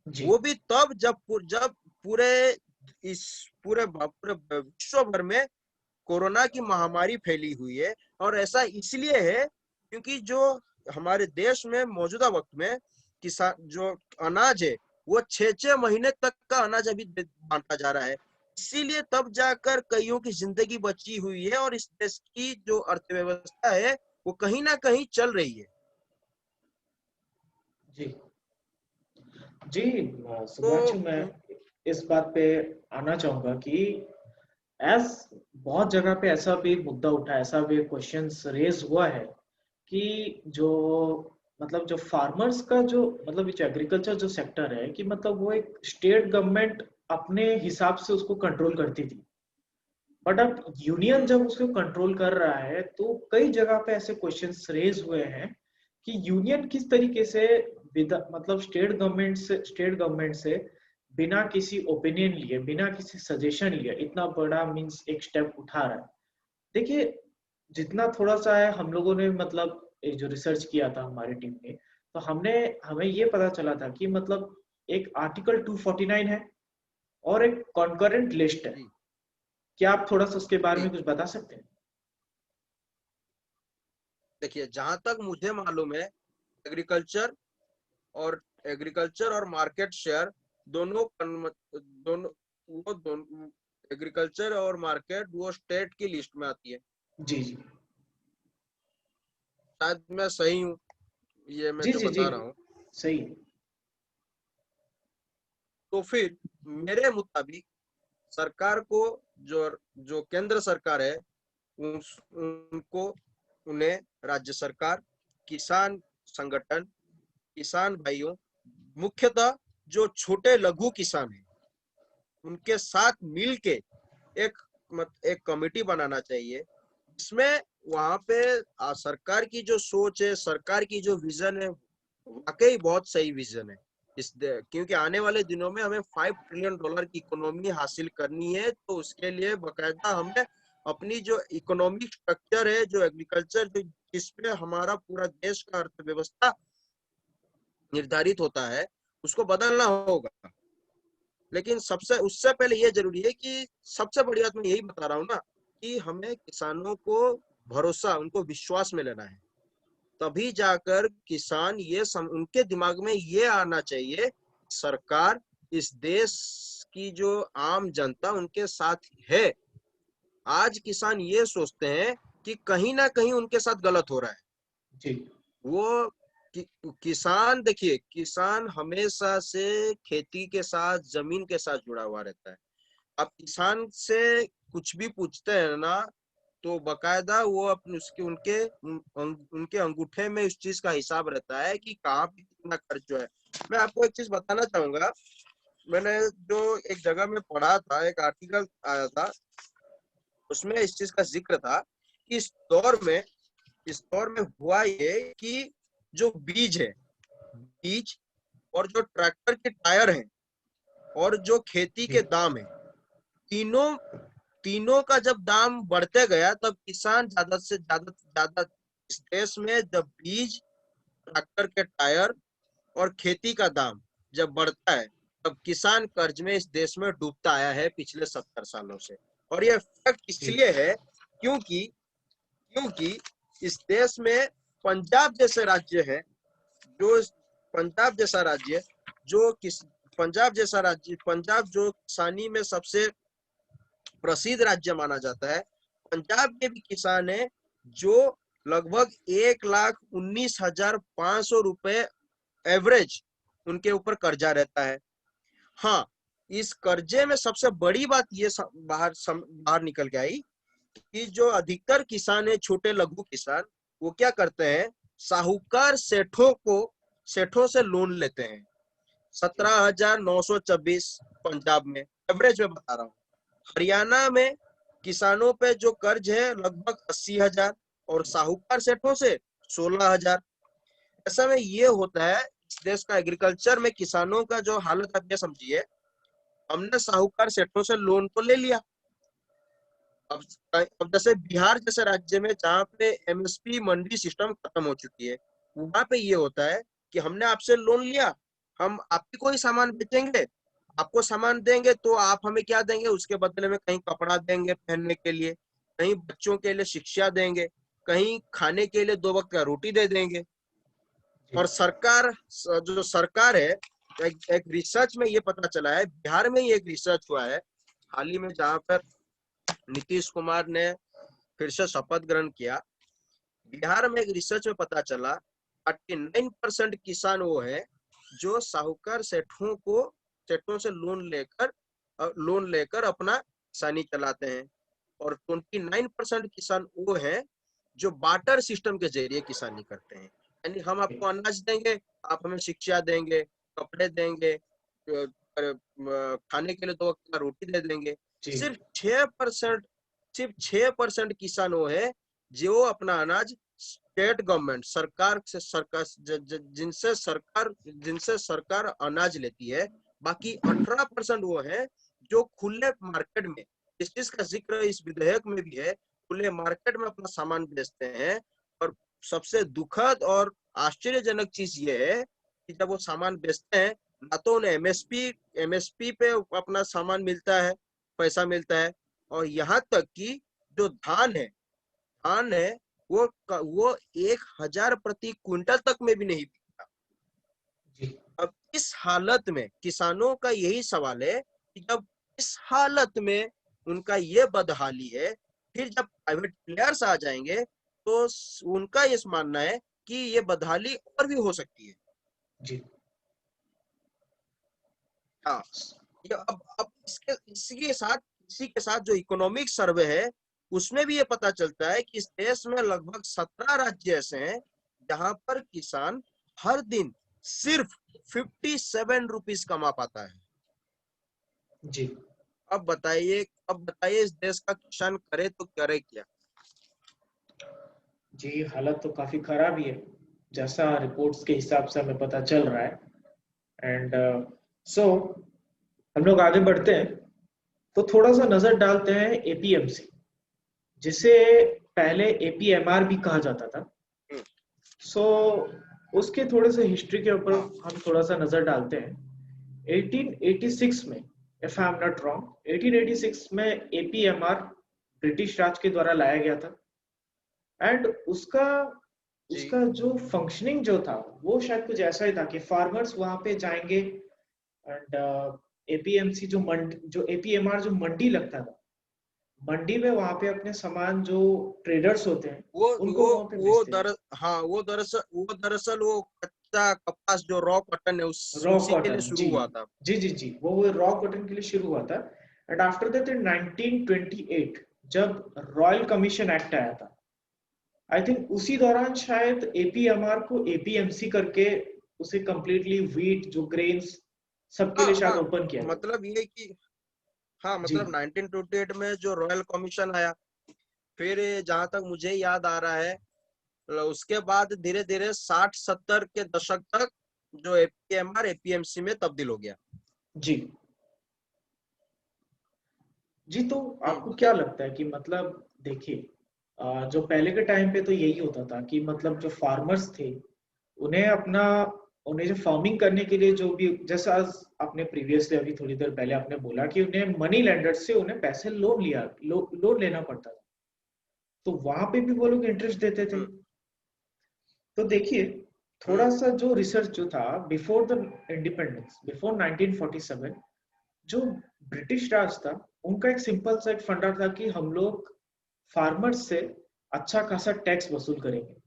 जी वो भी तब जब पूरे इस पूरे विश्व भर में कोरोना की महामारी फैली हुई है। और ऐसा इसलिए है क्योंकि जो हमारे देश में मौजूदा वक्त में किसान जो अनाज है, वो 6-6 महीने तक का अनाज अभी बांटा जा रहा है। इसीलिए तब जाकर कईयों की जिंदगी बची हुई है और इस देश की जो अर्थव्यवस्था है वो कहीं ना कहीं चल रही है। जी जी। तो सुभाष, मैं इस बात पे आना चाहूंगा कि एज बहुत जगह पे ऐसा भी मुद्दा उठा है, ऐसा भी क्वेश्चन रेज हुआ है कि जो मतलब जो फार्मर्स का जो मतलब जो एग्रीकल्चर जो सेक्टर है कि मतलब वो एक स्टेट गवर्नमेंट अपने हिसाब से उसको कंट्रोल करती थी, बट अब यूनियन जब उसको कंट्रोल कर रहा है तो कई जगह पे ऐसे क्वेश्चंस रेज हुए हैं कि यूनियन किस तरीके से मतलब स्टेट गवर्नमेंट से बिना किसी ओपिनियन लिए, बिना किसी सजेशन लिए इतना बड़ा मींस एक स्टेप उठा रहा है। देखिए, जितना थोड़ा सा है हम लोगों ने मतलब एक जो रिसर्च किया था हमारी टीम ने, तो हमने हमें ये पता चला था कि मतलब एक आर्टिकल 249 है और एक कॉन्करेंट लिस्ट है। जी क्या आप थोड़ा सा उसके बारे में जी, कुछ बता सकते हैं? देखिए, जहां तक मुझे मालूम है, एग्रीकल्चर एग्रीकल्चर और मार्केट शेयर दोनों दोनों वो दोनों एग्रीकल्चर और मार्केट वो स्टेट की लिस्ट में आती है। जी जी शायद मैं सही हूँ, ये मैं जी जो जी जी, बता रहा हूँ। सही है। तो फिर मेरे मुताबिक सरकार को जो जो केंद्र सरकार है, उनको उन्हें राज्य सरकार, किसान संगठन, किसान भाइयों, मुख्यतः जो छोटे लघु किसान हैं, उनके साथ मिलके एक कमेटी बनाना चाहिए, जिसमें वहां पे सरकार की जो सोच है, सरकार की जो विजन है, वाकई बहुत सही विजन है। क्योंकि आने वाले दिनों में हमें $5 ट्रिलियन की इकोनॉमी हासिल करनी है, तो उसके लिए बकायदा हमें अपनी जो इकोनॉमिक स्ट्रक्चर है, जो एग्रीकल्चर जिसपे हमारा पूरा देश का अर्थव्यवस्था निर्धारित होता है, उसको बदलना होगा। लेकिन सबसे उससे पहले ये जरूरी है कि सबसे बड़ी बात मैं यही बता रहा हूँ ना, कि हमें किसानों को भरोसा, उनको विश्वास में लेना है। तभी जाकर किसान उनके दिमाग में ये आना चाहिए, सरकार इस देश की जो आम जनता उनके साथ है। आज किसान ये सोचते हैं कि कहीं ना कहीं उनके साथ गलत हो रहा है। जी वो किसान, देखिए, किसान हमेशा से खेती के साथ, जमीन के साथ जुड़ा हुआ रहता है। अब किसान से कुछ भी पूछते हैं ना, तो बकायदा वो अपने उसके उनके अंगूठे में इस चीज का हिसाब रहता है कि कहाँ पे कितना खर्च जो है। मैं आपको एक चीज बताना चाहूंगा, मैंने जो एक जगह में पढ़ा था, एक आर्टिकल आया था, उसमें इस चीज का जिक्र था कि इस दौर में हुआ ये कि जो बीज और जो ट्रैक्टर के टायर हैं और जो खेती जी के दाम है, तीनों तीनों का जब दाम बढ़ते गया, तब किसान ज्यादा से ज्यादा इस देश में जब बीज, ट्रैक्टर के टायर और खेती का दाम जब बढ़ता है, तब किसान कर्ज में इस देश में डूबता आया है पिछले 70 सालों से। और ये फैक्ट जी इसलिए है क्योंकि क्योंकि इस देश में पंजाब जैसे राज्य है, जो पंजाब जैसा राज्य जो किस पंजाब जो किसानी में सबसे प्रसिद्ध राज्य माना जाता है, पंजाब के भी किसान है जो लगभग 1,19,500 रुपए एवरेज उनके ऊपर कर्जा रहता है। हाँ, इस कर्जे में सबसे बड़ी बात ये बाहर निकल के आई कि जो अधिकतर किसान है, छोटे लघु किसान, वो क्या करते हैं, साहूकार सेठों से लोन लेते हैं। 17,924 पंजाब में, एवरेज में बता रहा हूँ। हरियाणा में किसानों पे जो कर्ज है लगभग 80,000 और साहूकार सेठों से 16,000। ऐसा में ये होता है, इस देश का एग्रीकल्चर में किसानों का जो हालत आप ये समझिए, हमने साहूकार सेठों से लोन तो ले लिया। अब अब जैसे बिहार जैसे राज्य में जहाँ पे एमएसपी मंडी सिस्टम खत्म हो चुकी है, वहां पे ये होता है कि हमने आपसे लोन लिया, हम आपकी कोई सामान बेचेंगे, आपको सामान देंगे, तो आप हमें क्या देंगे, उसके बदले में कहीं कपड़ा देंगे पहनने के लिए, कहीं बच्चों के लिए शिक्षा देंगे, कहीं खाने के लिए 2 वक्त का रोटी दे देंगे। जी और जो सरकार है, एक रिसर्च में ये पता चला है, बिहार में ही एक रिसर्च हुआ है हाल ही में, जहाँ पर नीतीश कुमार ने फिर से शपथ ग्रहण किया। बिहार में एक रिसर्च में पता चला 39% किसान वो है जो साहूकार सेठों से लोन लेकर अपना किसानी चलाते हैं, और 29% किसान वो है जो बार्टर सिस्टम के जरिए किसानी करते हैं। यानी हम आपको अनाज देंगे, आप हमें शिक्षा देंगे, कपड़े देंगे, खाने के लिए 2 वक्त का रोटी दे देंगे। जी सिर्फ 6% सिर्फ 6% किसान वो है जो अपना अनाज स्टेट गवर्नमेंट, जिनसे सरकार अनाज लेती है। बाकी 18% वो है जो खुले मार्केट में, इस चीज का जिक्र इस विधेयक में भी है, खुले मार्केट में अपना सामान बेचते हैं। और सबसे दुखद और आश्चर्यजनक चीज ये है कि जब वो सामान बेचते हैं, ना तो उन्हें एमएसपी पे अपना सामान मिलता है, पैसा मिलता है, और यहाँ तक कि जो धान है वो 1,000 प्रति क्विंटल तक में भी नहीं बिकता। जी अब इस हालत में किसानों का यही सवाल है कि जब इस हालत में उनका ये बदहाली है, फिर जब प्राइवेट प्लेयर्स आ जाएंगे तो उनका ये मानना है कि ये बदहाली और भी हो सकती है। जी हाँ, ये अब इसी के साथ जो इकोनॉमिक सर्वे है, उसमें भी ये पता चलता है कि इस देश में लगभग 17 राज्य ऐसे हैं जहां पर किसान हर दिन सिर्फ 57 रुपीज कमा पाता है। जी अब बताइए इस देश का किसान करे तो करे क्या। जी हालत तो काफी खराब ही है, जैसा रिपोर्ट्स के हिसाब से हमें पता चल रहा है। एंड सो हम लोग आगे बढ़ते हैं, तो थोड़ा सा नजर डालते हैं एपीएमसी, जिसे पहले एपीएमआर भी कहा जाता था। हम्म, सो उसके थोड़े से हिस्ट्री के ऊपर हम थोड़ा सा नजर डालते हैं। 1886 में, if I am not wrong, 1886 में एपीएमआर ब्रिटिश राज के द्वारा लाया गया था। एंड उसका जी उसका जो फंक्शनिंग जो था वो शायद कुछ ऐसा ही था कि फार्मर्स वहां पे जाएंगे एंड एपीएमसी जो एपीएमआर जो मंडी लगता था, मंडी में वहां पे अपने सामान जो ट्रेडर्स होते हैं वो उनको वो वहां पे वो बेचते थे। दर हाँ वो दरअसल वो कच्चा कपास जो रॉ कॉटन है रॉ उसी के लिए कॉटन, जी शुरू हुआ था। जी जी जी, वो रॉ कॉटन के लिए शुरू हुआ था। एंड आफ्टर दैट इन 1928 जब रॉयल कमीशन एक्ट आया था, आई थिंक उसी दौरान शायद एपीएमआर को एपीएमसी करके उसे कंप्लीटली व्हीट जो ग्रेन्स सबके हाँ लिए शायद हाँ, ओपन किया गया। मतलब ये कि हाँ जी मतलब 1928 में जो रॉयल कमीशन आया, फिर जहां तक मुझे याद आ रहा है उसके बाद धीरे धीरे 60-70 के दशक तक जो एपीएमआर एपीएमसी में तब्दील हो गया। जी जी। तो आपको क्या बताइए। लगता है कि मतलब देखिए, जो पहले के टाइम पे तो यही होता था कि मतलब जो फार्मर्स थे उन्हें अपना उन्हें जो फार्मिंग करने के लिए जो भी, जैसा आज आपने प्रीवियसली अभी थोड़ी देर पहले आपने बोला कि उन्हें मनी लेंडर्स से उन्हें पैसे लोन लेना पड़ता था, तो वहां पे भी वो लोग इंटरेस्ट देते थे। हम्म तो देखिए, थोड़ा हम्म सा जो रिसर्च जो था बिफोर द इंडिपेंडेंस, बिफोर 1947, जो ब्रिटिश राज था, उनका एक सिंपल सा एक फंडा था कि हम लोग फार्मर्स से अच्छा खासा टैक्स वसूल करेंगे।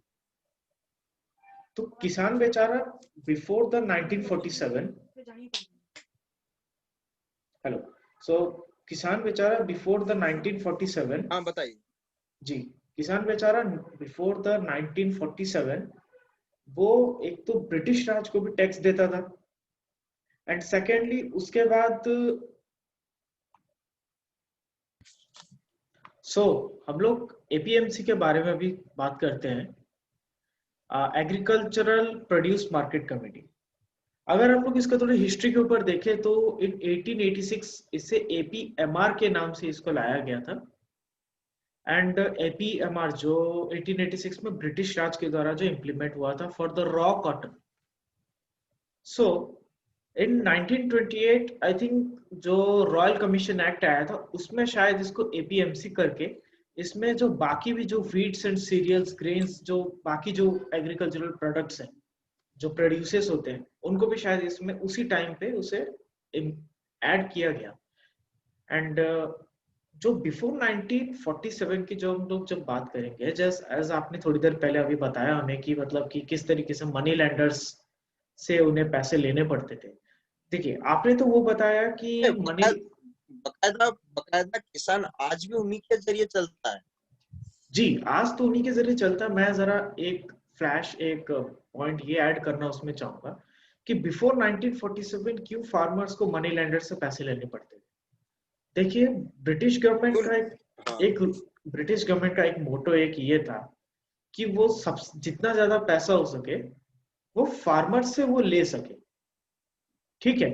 तो किसान बेचारा बिफोर द 1947, हेलो, सो किसान बेचारा बिफोर द 1947, हाँ बताइए। जी, किसान बेचारा बिफोर द 1947 वो एक तो ब्रिटिश राज को भी टैक्स देता था, एंड सेकेंडली उसके बाद हम लोग एपीएमसी के बारे में भी बात करते हैं, एग्रीकल्चरल प्रोड्यूस मार्केट कमेटी। अगर हम लोग इसका थोड़ा हिस्ट्री के ऊपर देखें तो इन 1886 इसे एपीएमआर के नाम से इसको लाया गया था। एंड एपीएमआर जो 1886 में ब्रिटिश राज के द्वारा जो इम्प्लीमेंट हुआ था for the raw cotton. So in 1928 I think जो रॉयल कमीशन एक्ट आया था उसमें शायद इसको एपीएमसी करके इसमें जो बाकी भी जो व्हीट्स एंड सीरियल्स ग्रेन्स जो बाकी जो एग्रीकल्चरल प्रोडक्ट्स हैं जो प्रोड्यूसर्स होते हैं उनको भी शायद इसमें उसी टाइम पे उसे ऐड किया गया। एंड जो बिफोर 1947 की जो हम लोग जब बात करेंगे, जस्ट एज आपने थोड़ी देर पहले अभी बताया हमें कि मतलब कि किस तरीके से मनी लैंडर्स से उन्हें पैसे लेने पड़ते थे। देखिए, आपने तो वो बताया कि मनी, बकायदा बकायदा किसान आज भी उन्हीं के जरिए चलता है। जी आज तो उन्हीं के जरिए चलता है। मैं जरा एक पॉइंट ये ऐड करना उसमें चाहूंगा कि बिफोर 1947 क्यों फार्मर्स को मनी लैंडर से पैसे लेने पड़ते थे। देखिए, ब्रिटिश गवर्नमेंट क्यों? का हाँ एक ब्रिटिश गवर्नमेंट का एक मोटो एक ये था कि वो सब जितना ज्यादा पैसा हो सके वो फार्मर से वो ले सके, ठीक है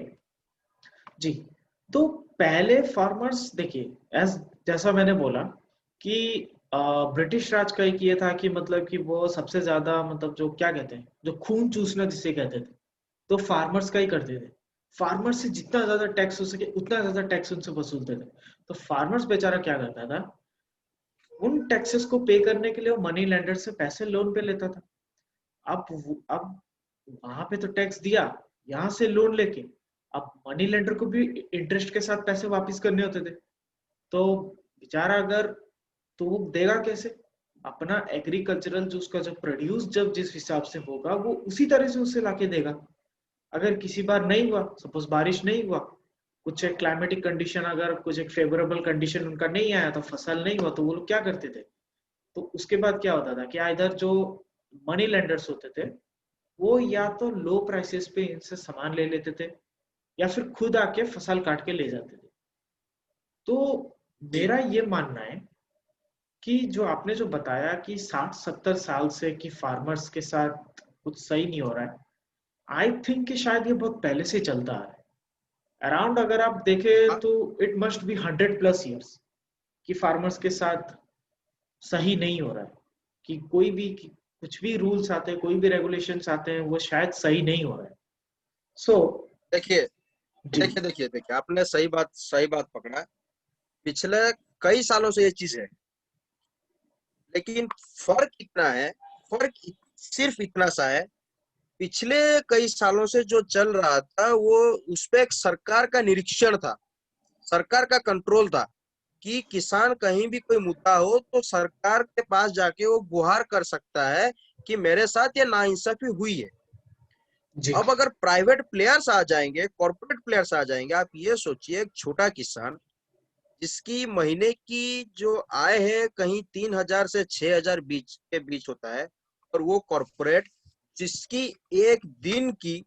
जी। तो पहले फार्मर्स देखिए, एज जैसा मैंने बोला कि ब्रिटिश राज का एक ये था कि मतलब कि वो सबसे ज्यादा मतलब जो क्या कहते हैं जो खून चूसना जिसे कहते थे, तो फार्मर्स का ही करते थे। फार्मर्स से जितना ज्यादा टैक्स हो सके उतना ज्यादा टैक्स उनसे वसूलते थे। तो फार्मर्स बेचारा क्या करता था, उन टैक्सेस को पे करने के लिए वो मनी लेंडर से पैसे लोन पे लेता था। अब वहां पे तो टैक्स दिया, यहाँ से लोन लेके अब मनी लेंडर को भी इंटरेस्ट के साथ पैसे वापस करने होते थे। तो बेचारा अगर, तो वो देगा कैसे अपना एग्रीकल्चरल जो उसका जो प्रोड्यूस जब जिस हिसाब से होगा वो उसी तरह से उसे लाके देगा। अगर किसी बार नहीं हुआ, सपोज बारिश नहीं हुआ, कुछ एक क्लाइमेटिक कंडीशन, अगर कुछ एक फेवरेबल कंडीशन उनका नहीं आया तो फसल नहीं हुआ, तो वो लोग क्या करते थे, तो उसके बाद क्या होता था कि इधर जो मनी लेंडर्स होते थे वो या तो लो प्राइसेस पे इनसे सामान ले लेते थे या फिर खुद आके फसल काट के ले जाते थे। तो जी। मेरा ये मानना है कि जो आपने जो बताया कि 60-70 साल से कि फार्मर्स के साथ कुछ सही नहीं हो रहा है, आई थिंक कि शायद ये बहुत पहले से चलता आ रहा है। अराउंड अगर आप देखें हाँ तो इट मस्ट बी 100+ ईयर्स कि फार्मर्स के साथ सही नहीं हो रहा है, कि कोई भी कुछ भी रूल्स आते हैं, कोई भी रेगुलेशंस आते हैं, वो शायद सही नहीं हो रहा है। सो देखिए जी देखिए आपने सही बात पकड़ा है। पिछले कई सालों से ये चीज है, लेकिन फर्क इतना है, फर्क सिर्फ इतना सा है, पिछले कई सालों से जो चल रहा था वो उस पे एक सरकार का निरीक्षण था, सरकार का कंट्रोल था कि किसान कहीं भी कोई मुद्दा हो तो सरकार के पास जाके वो गुहार कर सकता है कि मेरे साथ ये नाइंसाफी हुई है। जी अब अगर प्राइवेट प्लेयर्स आ जाएंगे, कॉर्पोरेट प्लेयर्स आ जाएंगे, आप ये सोचिए एक छोटा किसान जिसकी महीने की जो आय है कहीं 3,000 से 6,000 बीच के बीच होता है, और वो कॉर्पोरेट जिसकी एक दिन की,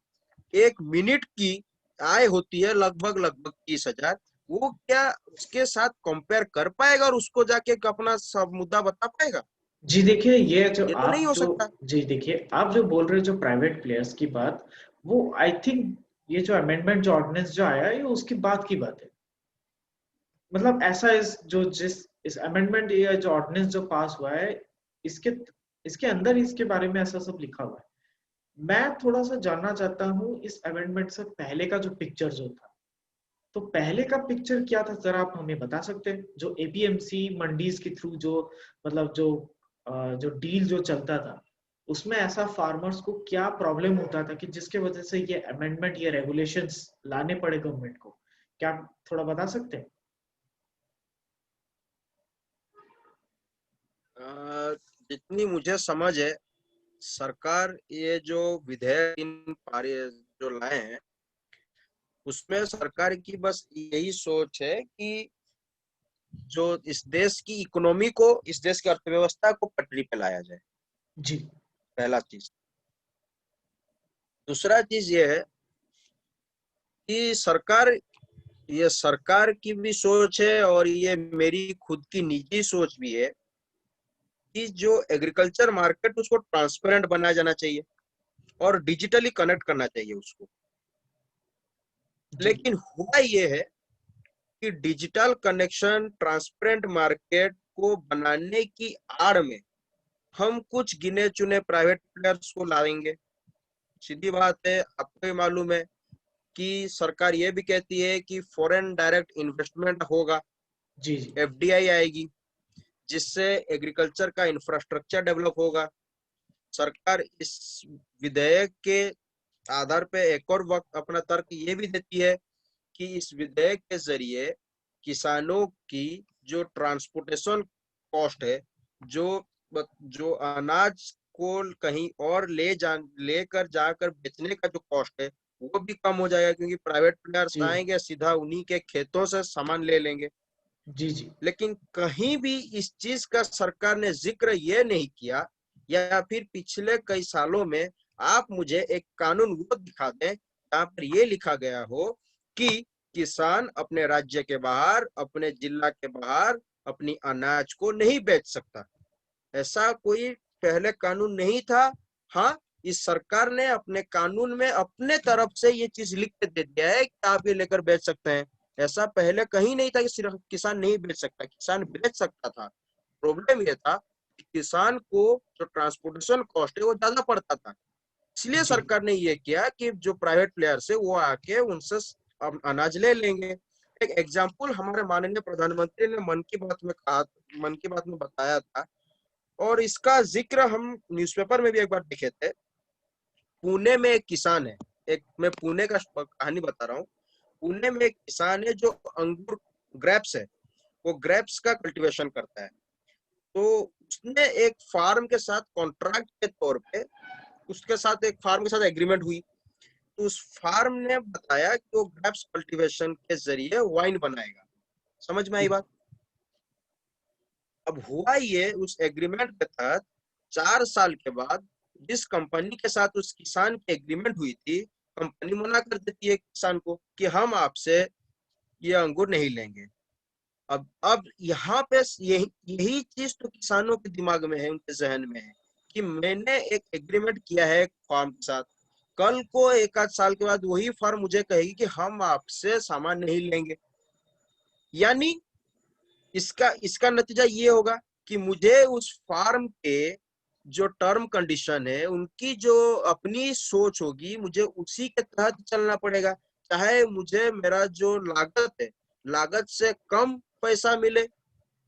एक मिनट की आय होती है लगभग लगभग 30,000, वो क्या उसके साथ कंपेयर कर पाएगा और उसको जाके अपना सब मुद्दा बता पाएगा? जी, देखिए ये जो ये तो नहीं आप हो जो सकता। जी देखिए आप जो बोल रहे हो जो प्राइवेट प्लेयर्स की बात, वो आई थिंक ये जो अमेंडमेंट जो ऑर्डिनेंस जो आया है ये उसकी बात की बात है। मतलब ऐसा इस अमेंडमेंट या जो ऑर्डिनेंस जो पास हुआ है, इसके इसके अंदर इसके बारे में ऐसा सब लिखा हुआ है। मैं थोड़ा सा जानना चाहता हूँ इस अमेंडमेंट से पहले का जो पिक्चर जो था, तो पहले का पिक्चर क्या था, जरा आप हमें बता सकते हैं? जो एपीएमसी मंडीज के थ्रू जो मतलब जो डील जो चलता था, उसमें ऐसा फार्मर्स को क्या प्रॉब्लम होता था कि जिसके वजह से ये अमेंडमेंट, ये रेगुलेशंस लाने पड़े गवर्नमेंट को? क्या आप थोड़ा बता सकते हैं? जितनी मुझे समझ है, सरकार ये जो विधेयक इन जो लाए हैं, उसमें सरकार की बस यही सोच है कि जो इस देश की इकोनॉमी को, इस देश की अर्थव्यवस्था को पटरी पे लाया जाए, जी पहला चीज। दूसरा चीज ये है कि ये सरकार की भी सोच है और ये मेरी खुद की निजी सोच भी है कि जो एग्रीकल्चर मार्केट उसको ट्रांसपेरेंट बनाया जाना चाहिए और डिजिटली कनेक्ट करना चाहिए उसको। जी लेकिन हुआ ये है कि डिजिटल कनेक्शन, ट्रांसपेरेंट मार्केट को बनाने की आड़ में हम कुछ गिने चुने प्राइवेट प्लेयर्स को लाएंगे। सीधी बात है, आपको ही मालूम है कि सरकार ये भी कहती है कि फॉरेन डायरेक्ट इन्वेस्टमेंट होगा, जी जी एफडीआई आएगी, जिससे एग्रीकल्चर का इंफ्रास्ट्रक्चर डेवलप होगा। सरकार इस विधेयक के आधार पे एक और वक्त अपना तर्क ये भी देती है कि इस विधेयक के जरिए किसानों की जो ट्रांसपोर्टेशन कॉस्ट है, जो जो अनाज को कहीं और लेकर जाकर बेचने का जो कॉस्ट है, वो भी कम हो जाएगा, क्योंकि प्राइवेट प्लेयर्स जी आएंगे सीधा उन्हीं के खेतों से सामान ले लेंगे। जी जी लेकिन कहीं भी इस चीज का सरकार ने जिक्र ये नहीं किया, या फिर पिछले कई सालों में आप मुझे एक कानून वो दिखा दें जहाँ पर ये लिखा गया हो कि किसान अपने राज्य के बाहर, अपने जिला के बाहर अपनी अनाज को नहीं बेच सकता। ऐसा कोई पहले कानून नहीं था। हाँ, इस सरकार ने अपने कानून में अपने तरफ से ये चीज लिख के दे दिया है कि आप ये लेकर बेच सकते हैं। ऐसा पहले कहीं नहीं था कि सिर्फ किसान नहीं बेच सकता, किसान बेच सकता था। प्रॉब्लम ये था कि किसान को जो ट्रांसपोर्टेशन कॉस्ट है वो ज्यादा पड़ता था। इसलिए जी सरकार ने ये किया कि जो प्राइवेट प्लेयर्स है वो आके उनसे अनाज ले लेंगे। एक एग्जाम्पल हमारे माननीय प्रधानमंत्री ने मन की बात में बताया था, और इसका जिक्र हम न्यूज़पेपर में भी एक बार देखे थे। पुणे में एक किसान है, एक मैं पुणे का कहानी बता रहा हूँ। पुणे में एक किसान है जो अंगूर, ग्रेप्स है, वो ग्रेप्स का कल्टीवेशन करता है। तो उसने एक फार्म के साथ कॉन्ट्रैक्ट के तौर पे, उसके साथ एक फार्म के साथ एग्रीमेंट हुई। तो उस फार्म ने बताया कि वो ग्रेप्स कल्टीवेशन के जरिए वाइन बनाएगा। समझ में आई जी बात? अब हुआ ये, उस एग्रीमेंट के तहत 4 साल के बाद जिस कंपनी के साथ उस किसान की एग्रीमेंट हुई थी, कंपनी मना कर देती है किसान को कि हम आपसे ये अंगूर नहीं लेंगे। अब यहाँ पे यही यही चीज तो किसानों के दिमाग में है, उनके जहन में है कि मैंने एक एग्रीमेंट किया है एक फार्म के साथ, कल को एक आध साल के बाद वही फार्म मुझे कहेगी कि हम आपसे सामान नहीं लेंगे। यानी इसका इसका नतीजा ये होगा कि मुझे उस फार्म के जो टर्म कंडीशन है, उनकी जो अपनी सोच होगी, मुझे उसी के तहत चलना पड़ेगा। चाहे मुझे मेरा जो लागत है, लागत से कम पैसा मिले,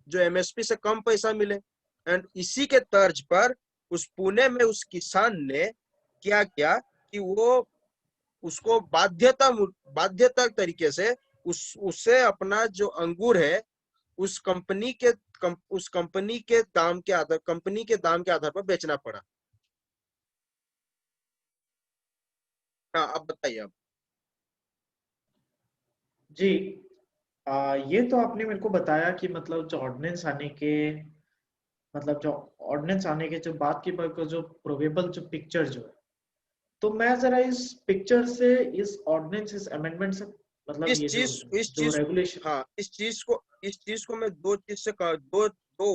जो एमएसपी से कम पैसा मिले, एंड इसी के तर्ज पर उस पुणे में उस किसान ने क्या किया कि वो उसको बाध्यता तरीके से उससे अपना जो अंगूर है उस कंपनी के दाम के आधार पर बेचना पड़ा। हाँ, अब बताइए आप। जी, ये तो आपने मेरे को बताया कि मतलब जो ऑर्डिनेंस आने के मतलब जो ऑर्डिनेंस आने के जो बात की जो प्रोबेबल जो पिक्चर जो है, तो मैं जरा इस पिक्चर से इस ऑर्डिनेंस इस अमेंडमेंट से मतलब इस ये जो चीज इस जो चीज रेगुलेशन। हाँ, इस चीज को मैं दो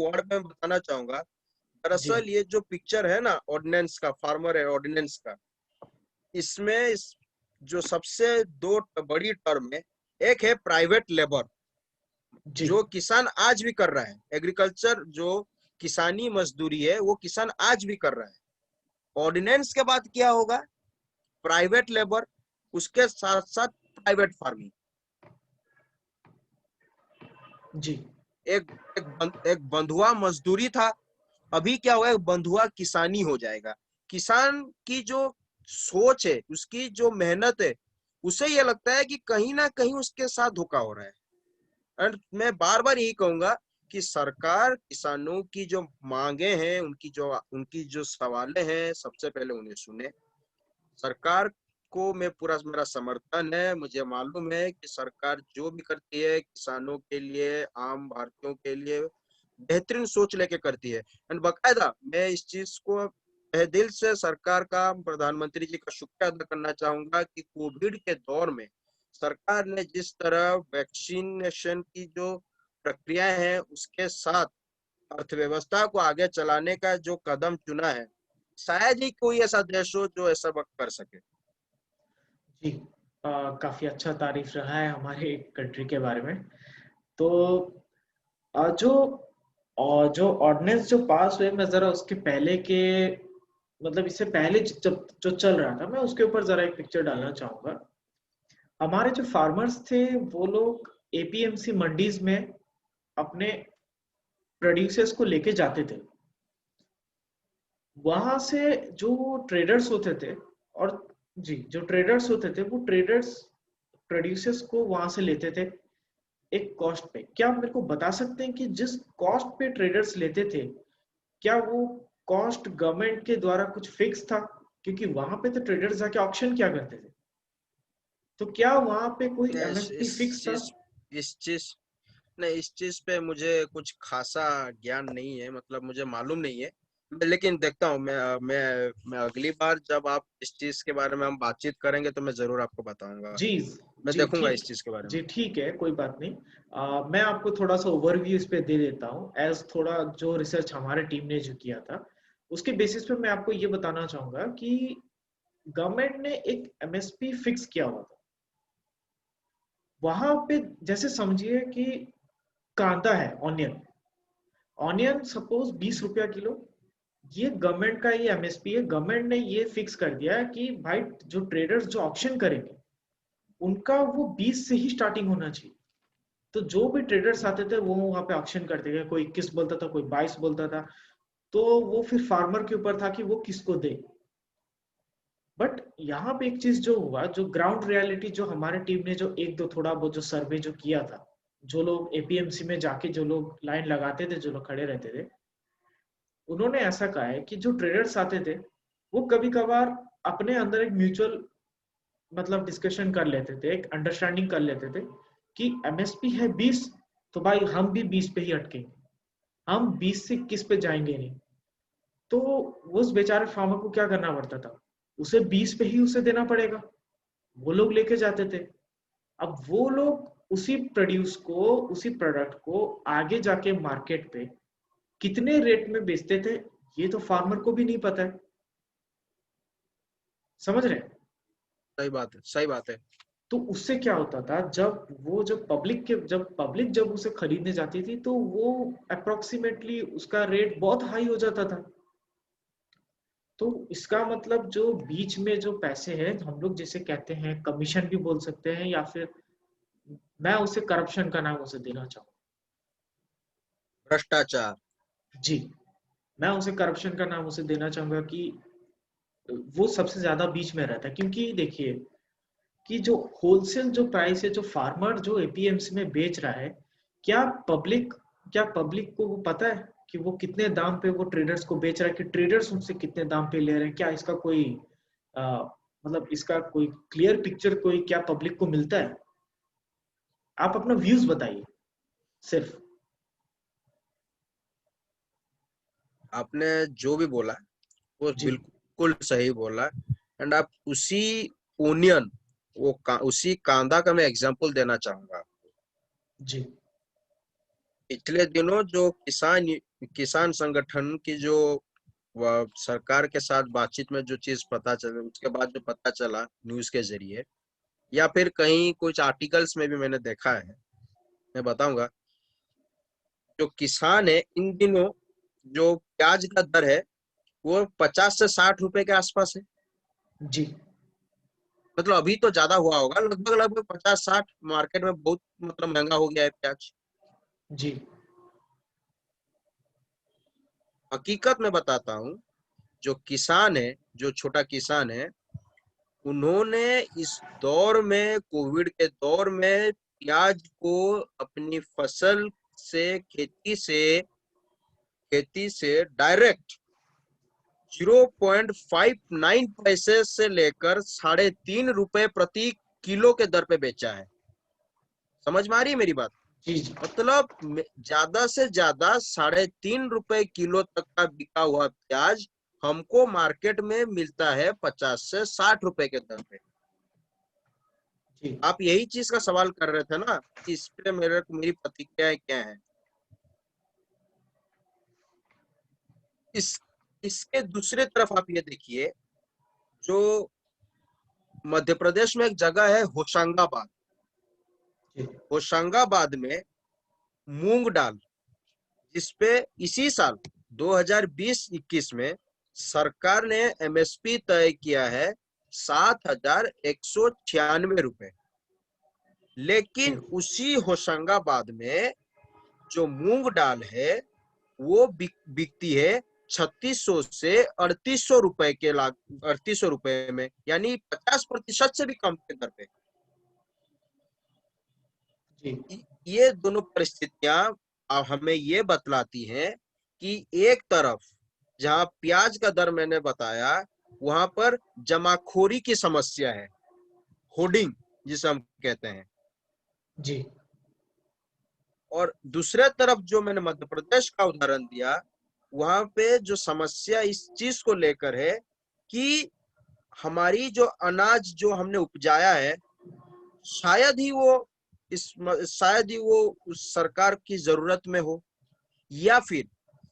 वर्ड में बताना चाहूंगा। जी दरअसल ये जो पिक्चर है ना ऑर्डिनेंस का, फार्मर है ऑर्डिनेंस का, इसमें जो सबसे दो बड़ी टर्म है, एक है प्राइवेट लेबर जी जो किसान आज भी कर रहा है, एग्रीकल्चर जो किसानी मजदूरी है वो किसान आज भी कर रहा है। ऑर्डिनेंस के बाद क्या होगा? प्राइवेट लेबर, उसके साथ साथ प्राइवेट फार्मिंग। जी एक एक बंधुआ मजदूरी था, अभी क्या होगा, एक बंधुआ किसानी हो जाएगा। किसान की जो सोच है, उसकी जो मेहनत है, उसे ये लगता है कि कहीं ना कहीं उसके साथ धोखा हो रहा है। एंड मैं बार बार यही कहूंगा कि सरकार किसानों की जो मांगे हैं, उनकी जो सवालें हैं, सबसे पहले उन्हें सुने। सरकार को मैं पूरा मेरा समर्थन है। मुझे मालूम है कि सरकार जो भी करती है किसानों के लिए, आम भारतीयों के लिए बेहतरीन सोच लेके करती है। एंड बकायदा मैं इस चीज को तहे दिल से सरकार का, प्रधानमंत्री जी का शुक्रिया अदा करना चाहूंगा कि कोविड के दौर में सरकार ने जिस तरह वैक्सीनेशन की जो प्रक्रियाएं हैं उसके साथ अर्थव्यवस्था को आगे चलाने का जो कदम चुना है, शायद ही कोई ऐसा देश हो जो ऐसा वक्त कर सके। जी, काफी अच्छा तारीफ रहा है हमारे कंट्री के बारे में। तो जो जो ऑर्डिनेंस जो पास हुए, मैं जरा उसके पहले के मतलब इससे पहले जब जो चल रहा था मैं उसके ऊपर जरा एक पिक्चर डालना चाहूंगा। हमारे जो फार्मर्स थे वो लोग एपीएमसी मंडीज में अपने प्रोड्यूसर्स को लेके जाते थे। वहां से जो ट्रेडर्स होते थे और जी जो ट्रेडर्स होते थे वो ट्रेडर्स प्रोड्यूसर्स को वहां से लेते थे एक कॉस्ट पे। क्या आप मेरे को बता सकते हैं कि जिस कॉस्ट पे ट्रेडर्स लेते थे, क्या वो कॉस्ट गवर्नमेंट के द्वारा कुछ फिक्स था? क्योंकि वहां पे तो ट्रेडर्स जाके ऑक्शन क्या करते थे, तो क्या वहां पे कोई इस एमएसपी इस फिक्स था? चीज इस चीज नहीं, इस चीज पे मुझे कुछ खासा ज्ञान नहीं है, मतलब मुझे मालूम नहीं है। लेकिन देखता हूँ मैं अगली बार जब आप इस चीज के बारे में हम बातचीत करेंगे तो मैं जरूर आपको बताऊंगा। जी मैं जी देखूंगा ठीक। इस चीज के बारे में। जी ठीक है, कोई बात नहीं। मैं आपको थोड़ा सा ओवरव्यू इस पे दे देता हूँ एज थोड़ा जो रिसर्च हमारे टीम ने जो किया था उसके बेसिस पे मैं आपको ये बताना चाहूंगा कि गवर्नमेंट ने एक एमएसपी फिक्स किया हुआ था वहां पे। जैसे समझिए कि कांदा है, ऑनियन, ऑनियन सपोज 20 रुपया किलो, ये गवर्नमेंट का ये एमएसपी है। गवर्नमेंट ने ये फिक्स कर दिया है कि भाई जो ट्रेडर्स जो ऑक्शन करेंगे उनका वो 20 से ही स्टार्टिंग होना चाहिए। तो जो भी ट्रेडर्स आते थे वो वहां पे ऑक्शन करते थे, कोई 21 बोलता था, कोई 22 बोलता था। तो वो फिर फार्मर के ऊपर था कि वो किसको दे। बट यहाँ पे एक चीज जो हुआ, जो ग्राउंड रियलिटी जो हमारे टीम ने जो एक दो थोड़ा बहुत जो सर्वे जो किया था, जो लोग एपीएमसी में जाके जो लोग लाइन लगाते थे, जो लोग खड़े रहते थे, उन्होंने ऐसा कहा है कि जो ट्रेडर्स आते थे वो कभी कभार अपने अंदर एक म्यूचुअल मतलब डिस्कशन कर लेते थे, एक अंडरस्टैंडिंग कर लेते थे कि एमएसपी है 20, तो भाई हम भी 20 पे ही अटकेंगे, हम 20 से किस पे जाएंगे नहीं। तो उस बेचारे फार्मर को क्या करना पड़ता था, उसे 20 पे ही उसे देना पड़ेगा। वो लोग लेके जाते थे। अब वो लोग उसी प्रोड्यूस को, उसी प्रोडक्ट को आगे जाके मार्केट पे कितने रेट में बेचते थे, ये तो फार्मर को भी नहीं पता है। समझ रहे हैं? सही बात है, सही बात है। तो उससे क्या होता था, जब पब्लिक जब उसे खरीदने जाती थी तो वो अप्रोक्सीमेटली उसका रेट बहुत हाई हो जाता था। तो इसका मतलब जो बीच में जो पैसे हैं, हम लोग जिसे कहते हैं कमीशन भी बोल सकते हैं, या फिर मैं उसे करप्शन का नाम उसे देना चाहूँ। भ्रष्टाचार। जी। मैं उसे करप्शन का नाम उसे देना चाहूंगा कि वो सबसे ज्यादा बीच में रहता है। क्योंकि देखिए कि जो होलसेल जो प्राइस है, जो फार्मर जो एपीएमसी में बेच रहा है, क्या पब्लिक क्या पब्लिक को वो पता है कि वो कितने दाम पे वो ट्रेडर्स को बेच रहा है, कि ट्रेडर्स उनसे कितने दाम पे ले रहे हैं? क्या इसका कोई मतलब इसका कोई क्लियर पिक्चर कोई क्या पब्लिक को मिलता है? आप अपना व्यूज बताइए सिर्फ। आपने जो भी बोला वो जी बिल्कुल सही बोला। एंड आप उसी ओनियन उसी कांदा का मैं एग्जांपल देना चाहूंगा। जी पिछले दिनों जो किसान संगठन की जो सरकार के साथ बातचीत में जो चीज पता चला, उसके बाद जो पता चला न्यूज के जरिए या फिर कहीं कुछ आर्टिकल्स में भी मैंने देखा है, मैं बताऊंगा। जो किसान है इन दिनों, जो प्याज का दर है वो 50 से 60 रुपए के आसपास है। जी मतलब अभी तो ज्यादा हुआ होगा, लगभग लगभग 50-60 मार्केट में बहुत मतलब महंगा हो गया है प्याज। जी हकीकत में बताता हूँ, जो किसान है, जो छोटा किसान है, उन्होंने इस दौर में, कोविड के दौर में प्याज को अपनी फसल से, खेती से डायरेक्ट 0.59 पैसे से लेकर 3.5 रुपए प्रति किलो के दर पे बेचा है। समझ में आ रही है मेरी बात? जी जी मतलब ज्यादा से ज्यादा 3.5 रुपए किलो तक का बिका हुआ प्याज हमको मार्केट में मिलता है 50 से 60 रुपए के दर पे। जी आप यही चीज का सवाल कर रहे थे ना कि इस पे मेरी प्रतिक्रिया क्या है। इस इसके दूसरे तरफ आप ये देखिए, जो मध्य प्रदेश में एक जगह है होशंगाबाद। जी होशंगाबाद में मूंग दाल, जिसपे इसी साल 2020-21 में सरकार ने एमएसपी तय किया है 7,196 रुपए। जी लेकिन उसी होशंगाबाद में जो मूंग दाल है वो बिकती है 3600 से 3800 रुपए के 3800 रुपए में, यानी 50% से भी कम के दर पे। जी ये दोनों परिस्थितियां अब हमें ये बतलाती हैं कि एक तरफ जहां प्याज का दर मैंने बताया, वहां पर जमाखोरी की समस्या है, होर्डिंग जिसे हम कहते हैं। जी और दूसरे तरफ जो मैंने मध्य प्रदेश का उदाहरण दिया, वहां पे जो समस्या इस चीज को लेकर है कि हमारी जो अनाज जो हमने उपजाया है, शायद ही वो शायद ही वो उस सरकार की जरूरत में हो, या फिर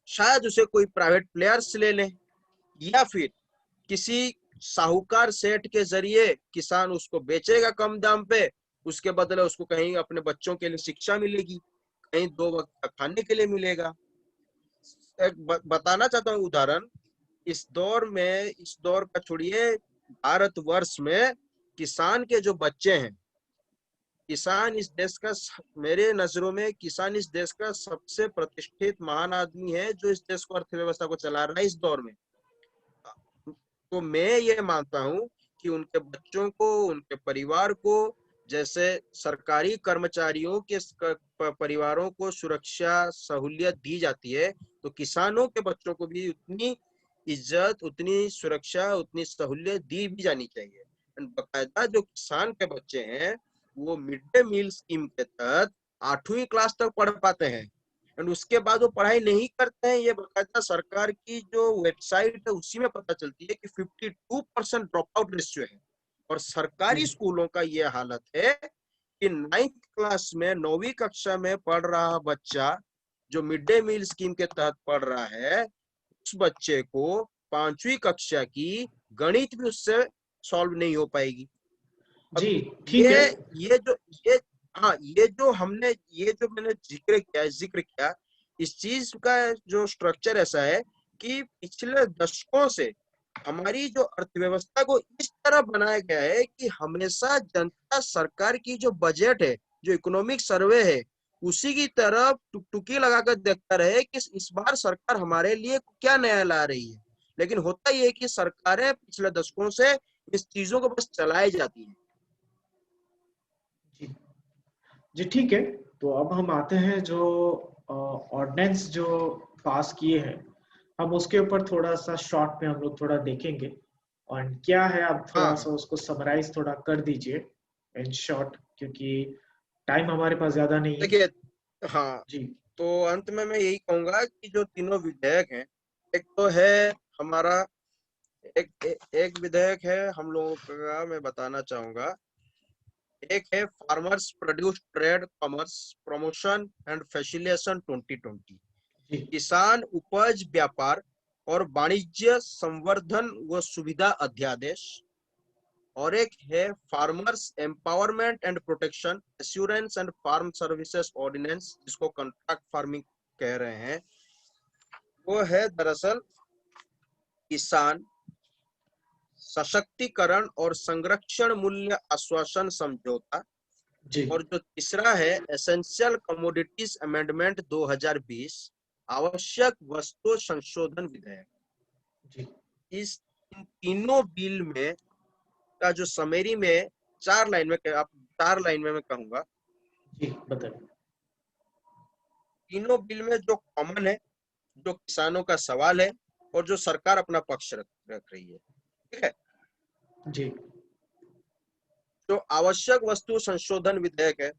शायद उसे कोई प्राइवेट प्लेयर्स ले लें, या फिर किसी साहूकार सेठ के जरिए किसान उसको बेचेगा कम दाम पे, उसके बदले उसको कहीं अपने बच्चों के लिए शिक्षा मिलेगी, कहीं 2 वक्त का खाने के लिए मिलेगा। एक बताना चाहता हूँ उदाहरण। इस दौर का छोड़िए, भारतवर्ष में किसान के जो बच्चे हैं, किसान इस देश का, मेरे नजरों में किसान इस देश का सबसे प्रतिष्ठित महान आदमी है, जो इस देश को, अर्थव्यवस्था को चला रहा है इस दौर में। तो मैं ये मानता हूँ कि उनके बच्चों को, उनके परिवार को, जैसे सरकारी कर्मचारियों के परिवारों को सुरक्षा सहूलियत दी जाती है, तो किसानों के बच्चों को भी उतनी इज्जत, उतनी सुरक्षा, उतनी सहूलियत दी भी जानी चाहिए। बाकायदा जो किसान के बच्चे हैं वो मिड डे मील स्कीम के तहत 8वीं क्लास तक पढ़ पाते हैं, एंड उसके बाद वो पढ़ाई नहीं करते हैं। ये बकायदा सरकार की जो वेबसाइट है उसी में पता चलती है कि 52% ड्रॉप आउट रेशियो है। और जी सरकारी स्कूलों का ये हालत है कि 9th क्लास में, 9वीं कक्षा में पढ़ रहा बच्चा जो मिड डे मील स्कीम के तहत पढ़ रहा है, उस बच्चे को 5वीं कक्षा की गणित भी उससे सॉल्व नहीं हो पाएगी। अब जी ठीक है। ये जो ये हाँ, ये जो मैंने जिक्र किया, इस चीज का जो स्ट्रक्चर ऐसा है कि पिछले दशकों से हमारी जो अर्थव्यवस्था को इस तरह बनाया गया है कि हमेशा जनता सरकार की जो बजट है, जो इकोनॉमिक सर्वे है, उसी की तरफ टुकटुकी लगाकर देखता रहे कि इस बार सरकार हमारे लिए क्या नया ला रही है। लेकिन होता ही है कि सरकारें पिछले दशकों से इस चीजों को बस चलाई जाती हैं। जी जी ठीक है। तो अब हम आते हैं जो ऑर्डिनेंस जो पास किए हैं, हम उसके ऊपर थोड़ा सा शॉर्ट में हम लोग थोड़ा देखेंगे। और क्या है, आप थोड़ा हाँ सा उसको समराइज थोड़ा कर दीजिए इन शॉर्ट, क्योंकि टाइम हमारे पास ज्यादा नहीं है। देखिए, हाँ, जी तो अंत में मैं यही कहूंगा कि जो तीनों विधेयक हैं, एक तो है हमारा, एक विधेयक है हम लोगों का, मैं बताना चाहूंगा। एक है farmers produce trade commerce promotion and facilitation 2020, जी किसान उपज व्यापार और वाणिज्य संवर्धन व सुविधा अध्यादेश। और एक है farmers empowerment and protection assurance and farm services ordinance, जिसको कॉन्ट्रैक्ट फार्मिंग कह रहे हैं। वो है दरअसल किसान सशक्तिकरण और संरक्षण मूल्य आश्वासन समझौता। जी और जो तीसरा है एसेंशियल कमोडिटीज अमेंडमेंट 2020, आवश्यक वस्तु संशोधन विधेयक। जी इस इन तीनों बिल में का जो समरी में 4 लाइन में, आप 4 लाइन में मैं कहूंगा, जी बताइए। तीनों बिल में जो कॉमन है, जो किसानों का सवाल है और जो सरकार अपना पक्ष रख रही है, ठीक है। जी जो आवश्यक वस्तु संशोधन विधेयक है,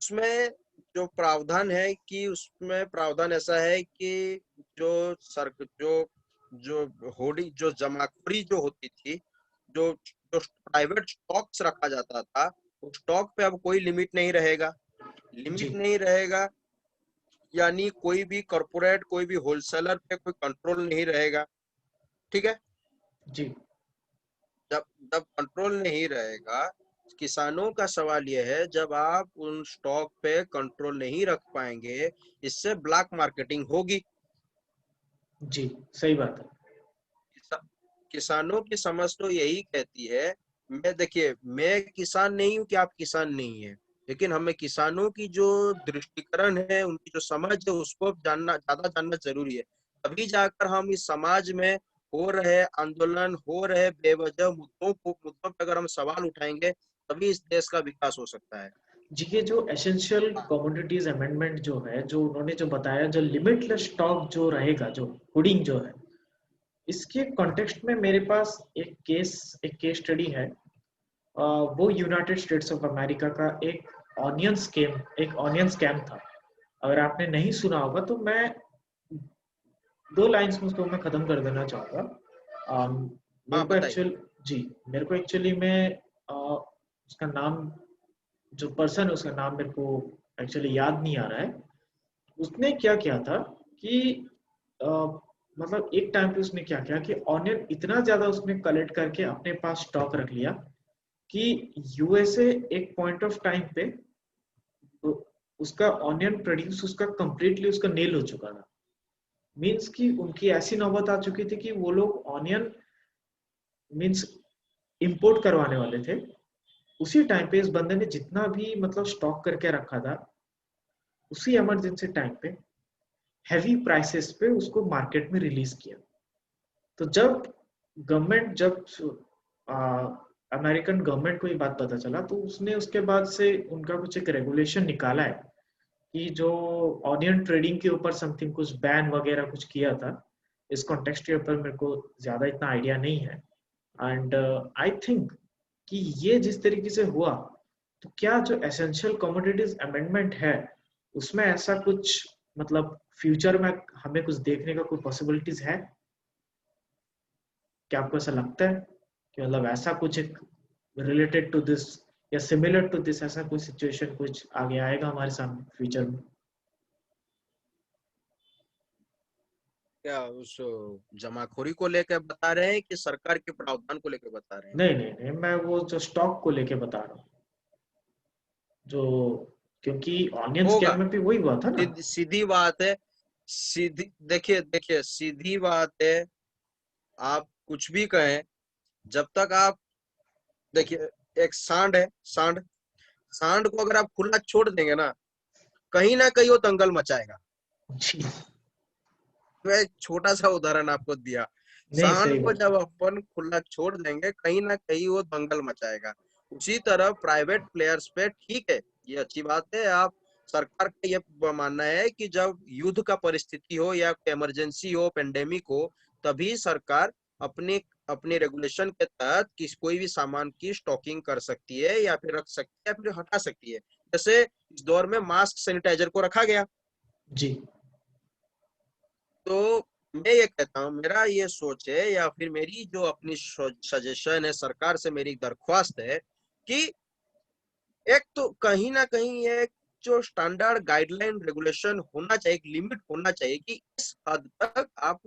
उसमें जो प्रावधान है कि उसमें प्रावधान ऐसा है कि जो सर जो जो होड़ी जो जमाखोरी जो होती थी, जो जो प्राइवेट स्टॉक्स रखा जाता था, उस स्टॉक पे अब कोई लिमिट नहीं रहेगा। जी लिमिट नहीं रहेगा यानी कोई भी कॉर्पोरेट, कोई भी होलसेलर पे कोई कंट्रोल नहीं रहेगा, ठीक है। जी जब जब कंट्रोल नहीं रहेगा, किसानों का सवाल यह है, जब आप उन स्टॉक पे कंट्रोल नहीं रख पाएंगे, इससे ब्लैक मार्केटिंग होगी। जी सही बात है। किसा, किसानों की समझ तो यही कहती है, मैं देखिए, मैं किसान नहीं हूं कि आप किसान नहीं है, लेकिन हमें किसानों की जो दृष्टिकरण है, उनकी जो समझ है, उसको जानना, ज्यादा जानना जरूरी है। तभी जाकर हम इस समाज में हो रहे आंदोलन, हो रहे बेवजह मुद्दों पे अगर हम सवाल उठाएंगे, तभी इस देश का विकास हो सकता है। जी ये जो एसेंशियल कमोडिटीज अमेंडमेंट जो है, जो उन्होंने जो बताया, जो लिमिटलेस स्टॉक जो रहेगा, जो हुडिंग जो है, इसके कॉन्टेक्स्ट में मेरे पास एक केस स्टडी है। वो यूनाइटेड स्टेट्स ऑफ अमेरिका का एक ऑनियन स्कैम था। अगर आपने नहीं सुना होगा तो मैं 2 लाइन्स में उसको मैं खत्म कर देना चाहूंगा। मेरे हाँ, को बताइए। एक्चुअल जी मेरे को एक्चुअली में उसका नाम, जो पर्सन है उसका नाम मेरे को एक्चुअली याद नहीं आ रहा है। उसने क्या किया था कि अ, मतलब एक टाइम पे उसने क्या किया कि ऑनियन इतना ज्यादा उसने कलेक्ट करके अपने पास स्टॉक रख लिया कि यूएसए एक पॉइंट ऑफ टाइम पे तो उसका ऑनियन प्रोड्यूस उसका कंप्लीटली उसका नील हो चुका था। मीन्स कि उनकी ऐसी नौबत आ चुकी थी कि वो लोग ऑनियन मीन्स इंपोर्ट करवाने वाले थे। उसी टाइम पे इस बंदे ने जितना भी मतलब स्टॉक करके रखा था, उसी इमरजेंसी टाइम पे हैवी प्राइसेस पे उसको मार्केट में रिलीज किया। तो जब अमेरिकन गवर्नमेंट को ये बात पता चला, तो उसने उसके बाद से उनका कुछ एक रेगुलेशन निकाला है कि जो ऑनियन ट्रेडिंग के ऊपर समथिंग कुछ बैन वगैरह कुछ किया था। इस कॉन्टेक्स्ट के ऊपर मेरे को ज्यादा इतना आइडिया नहीं है। एंड आई थिंक कि ये जिस तरीके से हुआ, तो क्या जो एसेंशियल कमोडिटीज अमेंडमेंट है, उसमें ऐसा कुछ मतलब फ्यूचर में हमें कुछ देखने का कोई पॉसिबिलिटीज है? क्या आपको ऐसा लगता है कि मतलब ऐसा कुछ एक रिलेटेड टू दिस या सिमिलर टू दिस ऐसा कोई सिचुएशन कुछ आगे आएगा हमारे सामने फ्यूचर में? क्या उस जमाखोरी को लेकर बता रहे हैं कि सरकार के प्रावधान को लेकर बता रहे हैं? नहीं नहीं नहीं, मैं वो जो स्टॉक को लेके बता रहा हूँ, जो क्योंकि ऑनियन होगा। स्कैम में भी वही हुआ था ना। सीधी बात है। सीधी देखिए देखिए सीधी बात है। आप कुछ भी कहें, जब तक आप देखिए, एक सांड है, सांड, सांड को अगर आप खुला छोड़ देंगे ना, कहीं ना कहीं वो दंगल मचाएगा। जी। मैं एक छोटा सा उदाहरण आपको दिया, नहीं, सांड सही को बात। जब अपन खुला छोड़ देंगे कहीं ना कहीं वो दंगल मचाएगा। उसी तरह प्राइवेट प्लेयर्स पे ठीक है, ये अच्छी बात है, आप सरकार का ये मानना है कि जब युद्ध का परिस्थिति हो या इमरजेंसी हो, पेंडेमिक हो, तभी सरकार अपने अपने रेगुलेशन के तहत कोई भी सामान की स्टॉकिंग कर सकती है या फिर रख सकती है या फिर हटा सकती है। जैसे इस दौर में मास्क सैनिटाइजर को रखा गया। जी। तो मैं ये कहता हूँ, मेरा ये सोच है या फिर मेरी जो अपनी सजेशन है, सरकार से मेरी दरख्वास्त है कि एक तो कहीं ना कहीं एक जो स्टैंडर्ड गाइडलाइन रेगुलेशन होना चाहिए, एक लिमिट होना चाहिए कि इस हद तक आप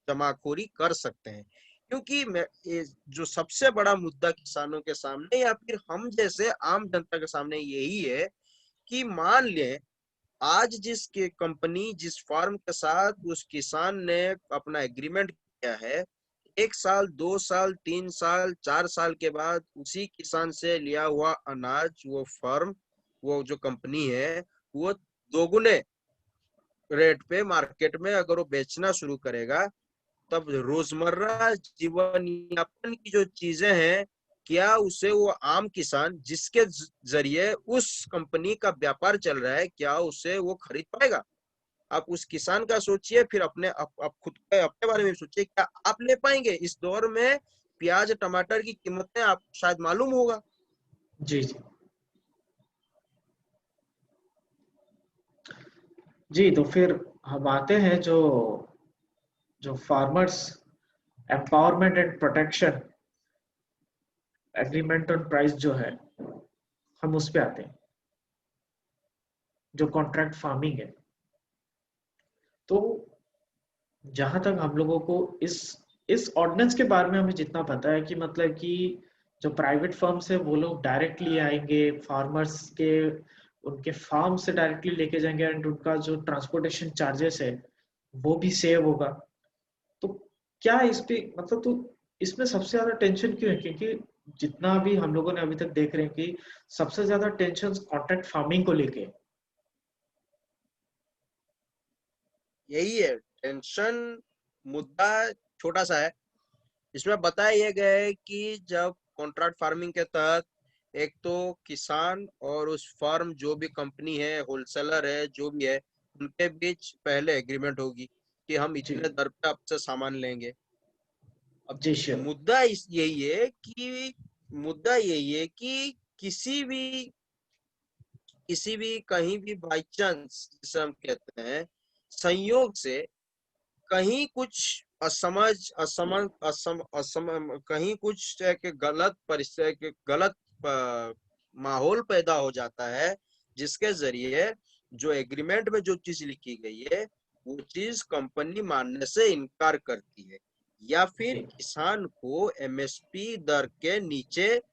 जमाखोरी कर सकते हैं। क्योंकि मैं ये जो सबसे बड़ा मुद्दा किसानों के सामने या फिर हम जैसे आम जनता के सामने यही है कि मान लें आज जिस कंपनी जिस फार्म के साथ उस किसान ने अपना एग्रीमेंट किया है, 1 साल 2 साल 3 साल 4 साल के बाद उसी किसान से लिया हुआ अनाज वो फर्म, वो जो कंपनी है, वो दोगुने रेट पे मार्केट में अगर वो बेचना शुरू करेगा, तब रोजमर्रा जीवन यापन की जो चीजें हैं, क्या उसे वो आम किसान जिसके जरिए उस कंपनी का व्यापार चल रहा है, क्या उसे वो खरीद पाएगा? आप उस किसान का सोचिए, फिर अपने आप खुद के अपने बारे में सोचिए, क्या आप ले पाएंगे? इस दौर में प्याज टमाटर की कीमतें आपको शायद मालूम होगा। जी। जी। जी, तो फिर हम आते हैं जो जो farmers empowerment and protection agreement on price जो है, हम उस पे आते हैं, जो कॉन्ट्रैक्ट फार्मिंग है। तो जहां तक हम लोगों को इस ऑर्डिनेंस के बारे में हमें जितना पता है कि मतलब कि जो प्राइवेट फर्म्स है वो लोग डायरेक्टली आएंगे फार्मर्स के, उनके फार्म से डायरेक्टली लेके जाएंगे एंड उनका जो ट्रांसपोर्टेशन चार्जेस है वो भी सेव होगा। तो क्या इस पे मतलब, तो इसमें सबसे ज्यादा टेंशन क्यों है? क्योंकि जितना भी हम लोगों ने अभी तक देख रहे हैं कि सबसे ज्यादा टेंशन कॉन्ट्रैक्ट फार्मिंग को लेके है। यही है टेंशन। मुद्दा छोटा सा है। इसमें बताया यह गया है कि जब कॉन्ट्रैक्ट फार्मिंग के तहत एक तो किसान और उस फर्म जो भी कंपनी है, होलसेलर है, जो भी है, उनके बीच पहले एग्रीमेंट होगी कि हम जी। इतने दर पे आपसे सामान लेंगे। अब जी श्योर। मुद्दा इस यही है कि किसी भी कहीं भी बाई चांस जिसे हम कहते हैं संयोग से कहीं कुछ असमझ असमन असम असम कहीं कुछ एक गलत परिस्थिति, गलत माहौल पैदा हो जाता है, जिसके जरिए जो एग्रीमेंट में जो चीज लिखी गई है वो चीज कंपनी मानने से इनकार करती है या फिर जी। किसान को एमएसपी दर के नीचे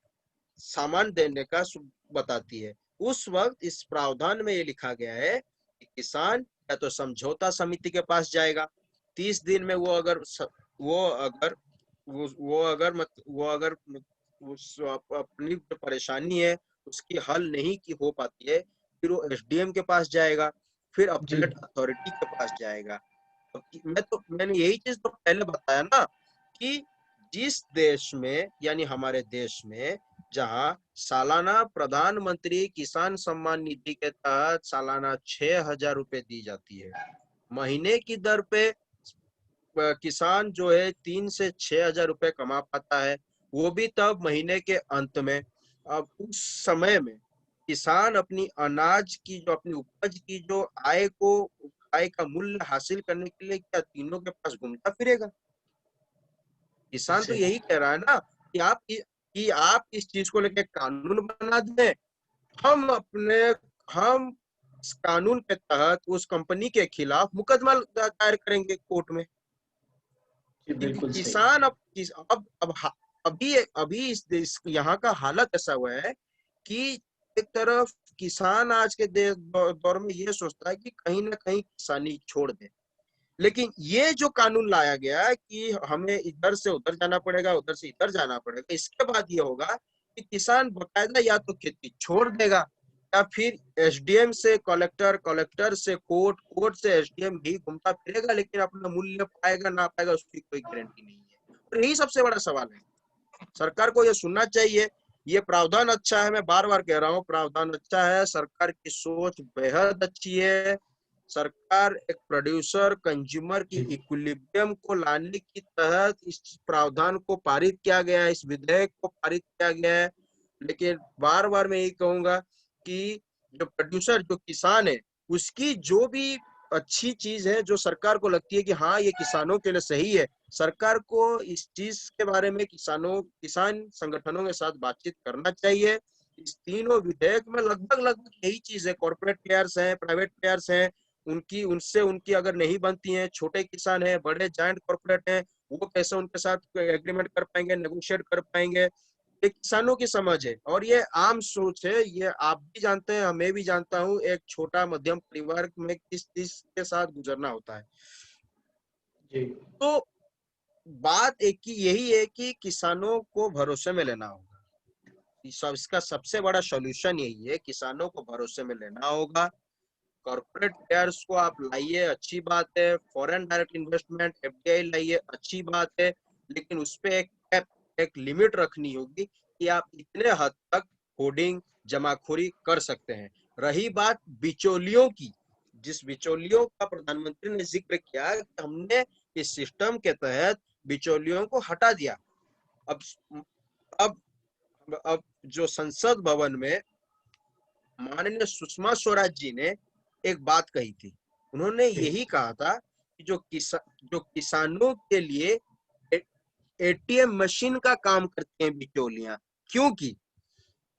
सामान देने का बताती है। उस वक्त इस प्रावधान में ये लिखा गया है कि किसान या तो समझौता समिति के पास जाएगा, 30 दिन में वो अगर वो अगर अपनी जो परेशानी है उसकी हल नहीं की हो पाती है, फिर वो एसडीएम के पास जाएगा, फिर जी। अपीलेट अथॉरिटी के पास जाएगा। मैंने यही चीज तो पहले बताया ना कि जिस देश में यानी हमारे देश में जहां सालाना प्रधानमंत्री किसान सम्मान निधि के तहत सालाना 6,000 रुपए दी जाती है, महीने की दर पे किसान जो है 3 से 6 हजार रुपए कमा पाता है, वो भी तब महीने के अंत में। अब उस समय में किसान अपनी अनाज की जो अपनी उपज की जो आय का मूल्य हासिल करने के लिए क्या तीनों के पास घूमता फिरेगा? किसान तो सही। यही कह रहा है ना कि आप इस चीज को लेकर कानून बना दें, हम हम इस कानून के तहत उस कंपनी के खिलाफ मुकदमा दायर करेंगे कोर्ट में। जी, क्योंकि बिल्कुल सही। किसान अभी अभी इस देश यहाँ का हालत ऐसा हुआ है कि एक तरफ किसान आज के दौर में ये सोचता है कि कहीं ना कहीं किसानी छोड़ दे, लेकिन ये जो कानून लाया गया है कि हमें इधर से उधर जाना पड़ेगा, उधर से इधर जाना पड़ेगा, इसके बाद ये होगा कि किसान बकायदा या तो खेती छोड़ देगा या फिर एसडीएम से कलेक्टर, कलेक्टर से कोर्ट, कोर्ट से एसडीएम ही घूमता फिरेगा, लेकिन अपना मूल्य पाएगा ना पाएगा उसकी कोई गारंटी नहीं है। और यही सबसे बड़ा सवाल है। सरकार को ये सुनना चाहिए। ये प्रावधान अच्छा है, मैं बार बार कह रहा हूँ, प्रावधान अच्छा है, सरकार की सोच बेहद अच्छी है। सरकार एक प्रोड्यूसर कंज्यूमर की इक्विलिब्रियम को लाने की तहत इस प्रावधान को पारित किया गया है, इस विधेयक को पारित किया गया है। लेकिन बार बार मैं यही कहूंगा कि जो प्रोड्यूसर, जो किसान है, उसकी जो भी अच्छी चीज है, जो सरकार को लगती है कि हाँ ये किसानों के लिए सही है, सरकार को इस चीज के बारे में किसान संगठनों के साथ बातचीत करना चाहिए। इस तीनों विधेयक में लगभग लगभग यही चीज है। कॉर्पोरेट प्लेयर्स हैं, प्राइवेट प्लेयर्स हैं, उनकी अगर नहीं बनती हैं, छोटे किसान हैं, बड़े जायंट कॉर्पोरेट हैं, वो कैसे उनके साथ एग्रीमेंट कर पाएंगे, नेगोशिएट कर पाएंगे। ये किसानों की समझ है और ये आम सोच है। ये आप भी जानते हैं, मैं भी जानता हूँ, एक छोटा मध्यम परिवार में किस चीज के साथ गुजरना होता है। जी। तो बात एक ही यही है कि किसानों को भरोसे में लेना होगा। इसका सबसे बड़ा सॉल्यूशन यही है, किसानों को भरोसे में लेना होगा। कॉर्पोरेट प्लेयर्स को आप लाइए, अच्छी बात है। फॉरेन डायरेक्ट इन्वेस्टमेंट, एफडीआई लाइए, अच्छी बात है। लेकिन उस पे एक कैप, एक लिमिट रखनी होगी कि आप इतने हद तक होर्डिंग, जमाखोरी कर सकते हैं। रही बात बिचौलियों की, जिस बिचौलियों का प्रधानमंत्री ने जिक्र किया कि हमने इस सिस्टम के तहत बिचौलियों को हटा दिया। अब अब अब जो संसद भवन में माननीय सुषमा स्वराज जी ने एक बात कही थी, उन्होंने यही कहा था कि जो किसानों के लिए एटीएम मशीन का काम करते हैं बिचौलियां। क्योंकि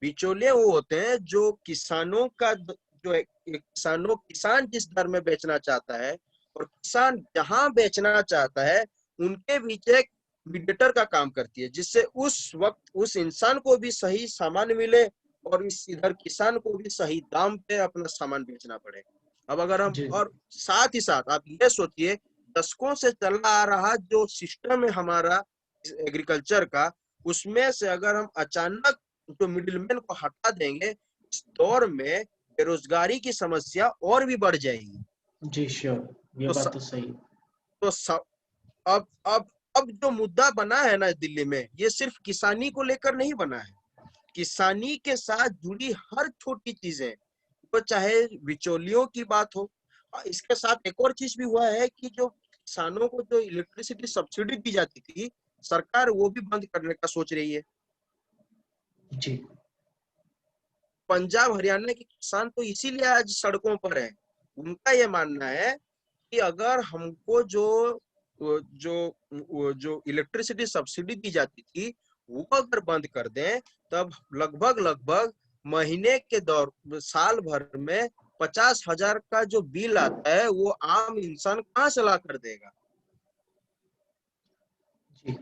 बिचौलिए वो होते हैं जो किसानों का जो किसान जिस दर में बेचना चाहता है और किसान जहां बेचना चाहता है, उनके बीच एक मीडिएटर का काम करती है, जिससे उस वक्त उस इंसान को भी सही सामान मिले और इधर किसान को भी सही दाम पे अपना सामान बेचना पड़े। अब अगर हम, और साथ ही साथ आप ये सोचिए, दशकों से चला आ रहा जो सिस्टम है हमारा एग्रीकल्चर का, उसमें से अगर हम अचानक जो मिडिलमैन को हटा देंगे, इस दौर में बेरोजगारी की समस्या और भी बढ़ जाएगी। जी श्योर, ये बात तो सही। तो अब अब अब जो मुद्दा बना है ना दिल्ली में, ये सिर्फ किसानी को लेकर नहीं बना है। किसानी के साथ जुड़ी हर छोटी चीजें, तो चाहे बिचौलियों की बात हो, इसके साथ एक और चीज भी हुआ है कि जो किसानों को जो इलेक्ट्रिसिटी सब्सिडी दी जाती थी, सरकार वो भी बंद करने का सोच रही है। जी। पंजाब हरियाणा के किसान तो इसीलिए आज सड़कों पर है। उनका ये मानना है कि अगर हमको जो इलेक्ट्रिसिटी सब्सिडी दी जाती थी, वो अगर बंद कर दें, तब लगभग लगभग महीने के साल भर में 50,000 का जो बिल आता है, वो आम इंसान कहाँ से ला कर देगा। जी।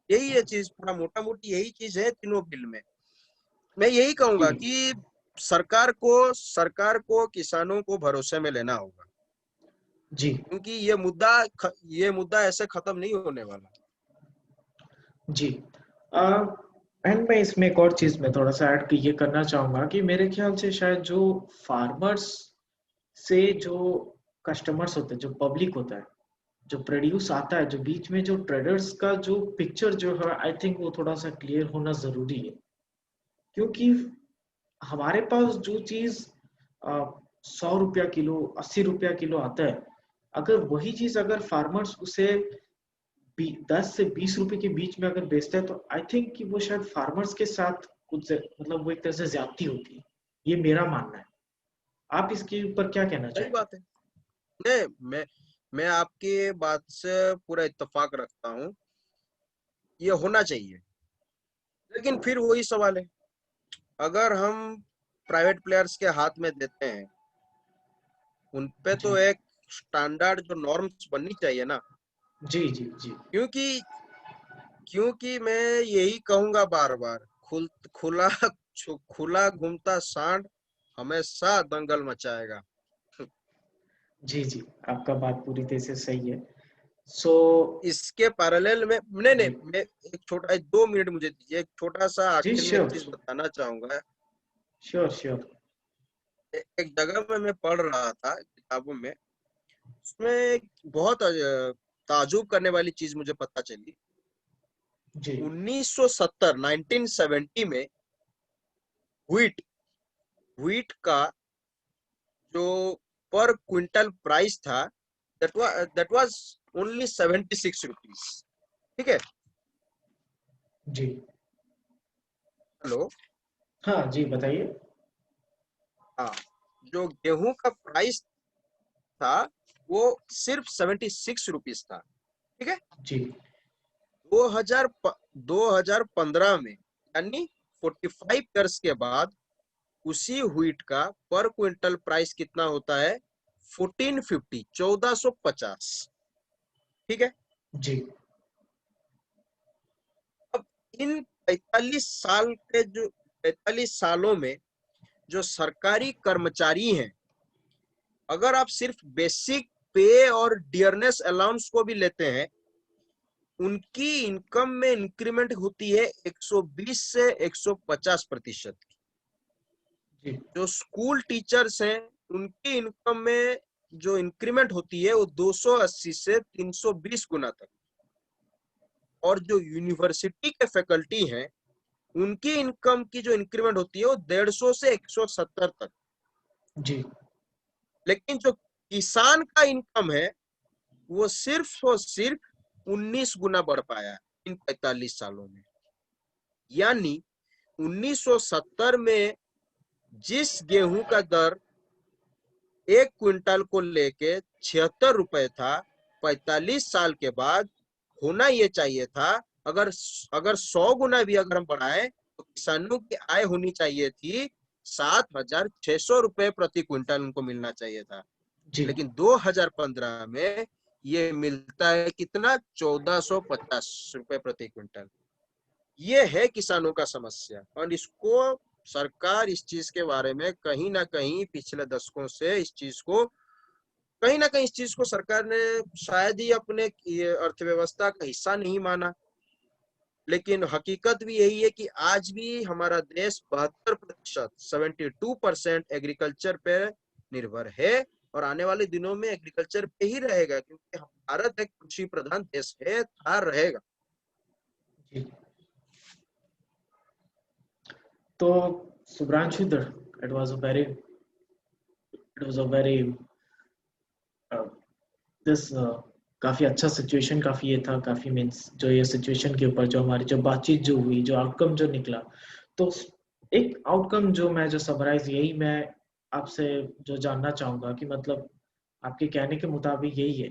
यही ये चीज, पूरा मोटा मोटी यही चीज है तीनों बिल में। मैं यही कहूंगा कि सरकार को किसानों को भरोसे में लेना होगा। जी। क्योंकि ये मुद्दा ऐसे खत्म नहीं होने वाला। जी। एंड मैं इसमें एक और चीज में थोड़ा सा ऐड ये करना चाहूंगा कि मेरे ख्याल से शायद जो फार्मर्स से जो कस्टमर्स होते हैं, जो पब्लिक होता है, जो प्रोड्यूस आता है, जो बीच में जो ट्रेडर्स का जो पिक्चर जो है, आई थिंक वो थोड़ा सा क्लियर होना जरूरी है। क्योंकि हमारे पास जो चीज 100 रुपया किलो, 80 रुपया किलो आता है, अगर वही चीज अगर फार्मर्स उसे 10 से 20 रुपए के बीच में अगर बेचता है, तो आई थिंक कि वो शायद फार्मर्स के साथ कुछ मतलब वो एक तरह से ज्यादती होती है। ये मेरा मानना है। आप इसके ऊपर क्या कहना सही चाहेंगे? बात है। नहीं, मैं आपकी बात से पूरा इत्तेफाक रखता हूँ, ये होना चाहिए। लेकिन फिर वही सवाल है, अगर हम प्राइवेट प्लेयर्स के हाथ में देते हैं, उन पे जी। तो एक स्टैंडर्ड जो नॉर्म्स बननी चाहिए ना। जी। जी। जी। क्योंकि क्योंकि मैं यही कहूंगा बार बार, खुला खुला घूमता सांड हमेशा दंगल मचाएगा। जी। जी। आपका बात पूरी तरह से सही है। सो इसके पैरेलल में नहीं जी। मैं एक छोटा 2 मिनट मुझे दीजिए, एक छोटा सा जी आखिर में एक श्योर। चीज बताना चाहूंगा। Sure sure. एक जगह में मैं पढ़ रहा था किताबों में, उसमें बहुत ताजुब करने वाली चीज मुझे पता चली। जी 1970 1970 में व्हीट व्हीट का जो पर क्विंटल प्राइस था, दैट वाज ओनली 76 रुपीज। ठीक है। जी। हेलो। हाँ जी, बताइए। हाँ, जो गेहूं का प्राइस था वो सिर्फ 76 रुपीज था। ठीक है। जी 2015 में, यानी 45 ईयर्स के बाद, उसी व्हीट का पर क्विंटल प्राइस कितना होता है? 1450, 1450। ठीक है। जी अब इन 45 सालों में जो सरकारी कर्मचारी हैं, अगर आप सिर्फ बेसिक पे और डियरनेस अलाउंस को भी लेते हैं, उनकी इनकम में इंक्रीमेंट होती है 120 से 150%। जी जो स्कूल टीचर्स हैं, उनकी इनकम में जो इंक्रीमेंट होती है वो 280 से 320 गुना तक। और जो यूनिवर्सिटी के फैकल्टी हैं, उनकी इनकम की जो इंक्रीमेंट होती है वो 150 से 170 तक। जी लेकिन जो किसान का इनकम है, वो सिर्फ और सिर्फ 19 गुना बढ़ पाया है इन 45 सालों में। यानी 1970 में जिस गेहूं का दर 1 क्विंटल को लेके 76 रुपए था, 45 साल के बाद होना ये चाहिए था, अगर अगर 100 गुना भी अगर हम बढ़ाएं, तो किसानों की आय होनी चाहिए थी 7,600 रुपए प्रति क्विंटल उनको मिलना चाहिए था। जी लेकिन 2015 में ये मिलता है कितना? 1450 रुपए प्रति क्विंटल। ये है किसानों का समस्या, और इसको सरकार इस चीज के बारे में कहीं ना कहीं पिछले दशकों से इस चीज को सरकार ने शायद ही अपने अर्थव्यवस्था का हिस्सा नहीं माना। लेकिन हकीकत भी यही है कि आज भी हमारा देश 72%, 72% एग्रीकल्चर पे निर्भर है, और आने वाले दिनों में एग्रीकल्चर पे ही रहेगा, क्योंकि भारत एक कृषि प्रधान देश है, था, रहेगा। जी। तो Subhranshu, it was a very it was a very this काफी अच्छा सिचुएशन, काफी ये था, काफी मीन्स जो ये सिचुएशन के ऊपर जो हमारी जो बातचीत जो हुई, जो आउटकम जो निकला, तो एक आउटकम जो मैं जो समराइज यही मैं आपसे जो जानना चाहूंगा कि मतलब आपके कहने के मुताबिक यही है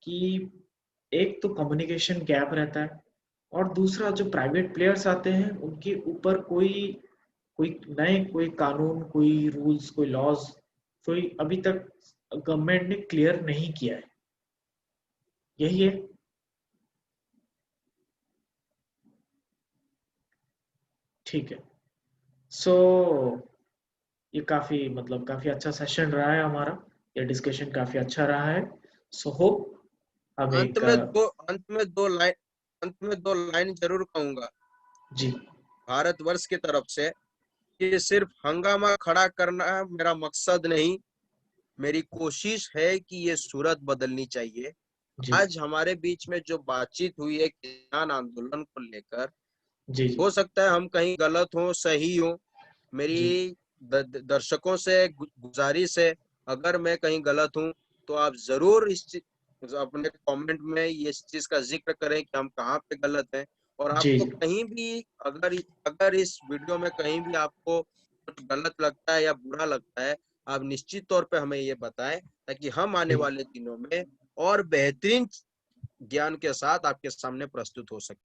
कि एक तो कम्युनिकेशन गैप रहता है, और दूसरा जो प्राइवेट प्लेयर्स आते हैं उनके ऊपर कोई कोई नए कोई कानून, कोई रूल्स, कोई लॉज, कोई अभी तक गवर्नमेंट ने क्लियर नहीं किया है। यही है। ठीक है। सो ये काफी मतलब काफी अच्छा सेशन रहा है हमारा, ये डिस्कशन काफी अच्छा रहा है। सो होप हम अंत एक में दो अंत में दो लाइन अंत में 2 लाइन जरूर कहूंगा जी भारतवर्ष की तरफ से, कि सिर्फ हंगामा खड़ा करना मेरा मकसद नहीं, मेरी कोशिश है कि ये सूरत बदलनी चाहिए। जी आज हमारे बीच में जो बातचीत हुई है किसान आंदोलन को लेकर, जी जी हो सकता है हम कहीं गलत हो, सही हो। जी मेरी दर्शकों से गुजारिश है, अगर मैं कहीं गलत हूं तो आप जरूर अपने कमेंट में ये इस चीज का जिक्र करें कि हम कहाँ पे गलत हैं। और जी आपको कहीं भी अगर अगर इस वीडियो में कहीं भी आपको कुछ गलत लगता है या बुरा लगता है, आप निश्चित तौर पे हमें ये बताएं, ताकि हम आने जी वाले दिनों में और बेहतरीन ज्ञान के साथ आपके सामने प्रस्तुत हो सके।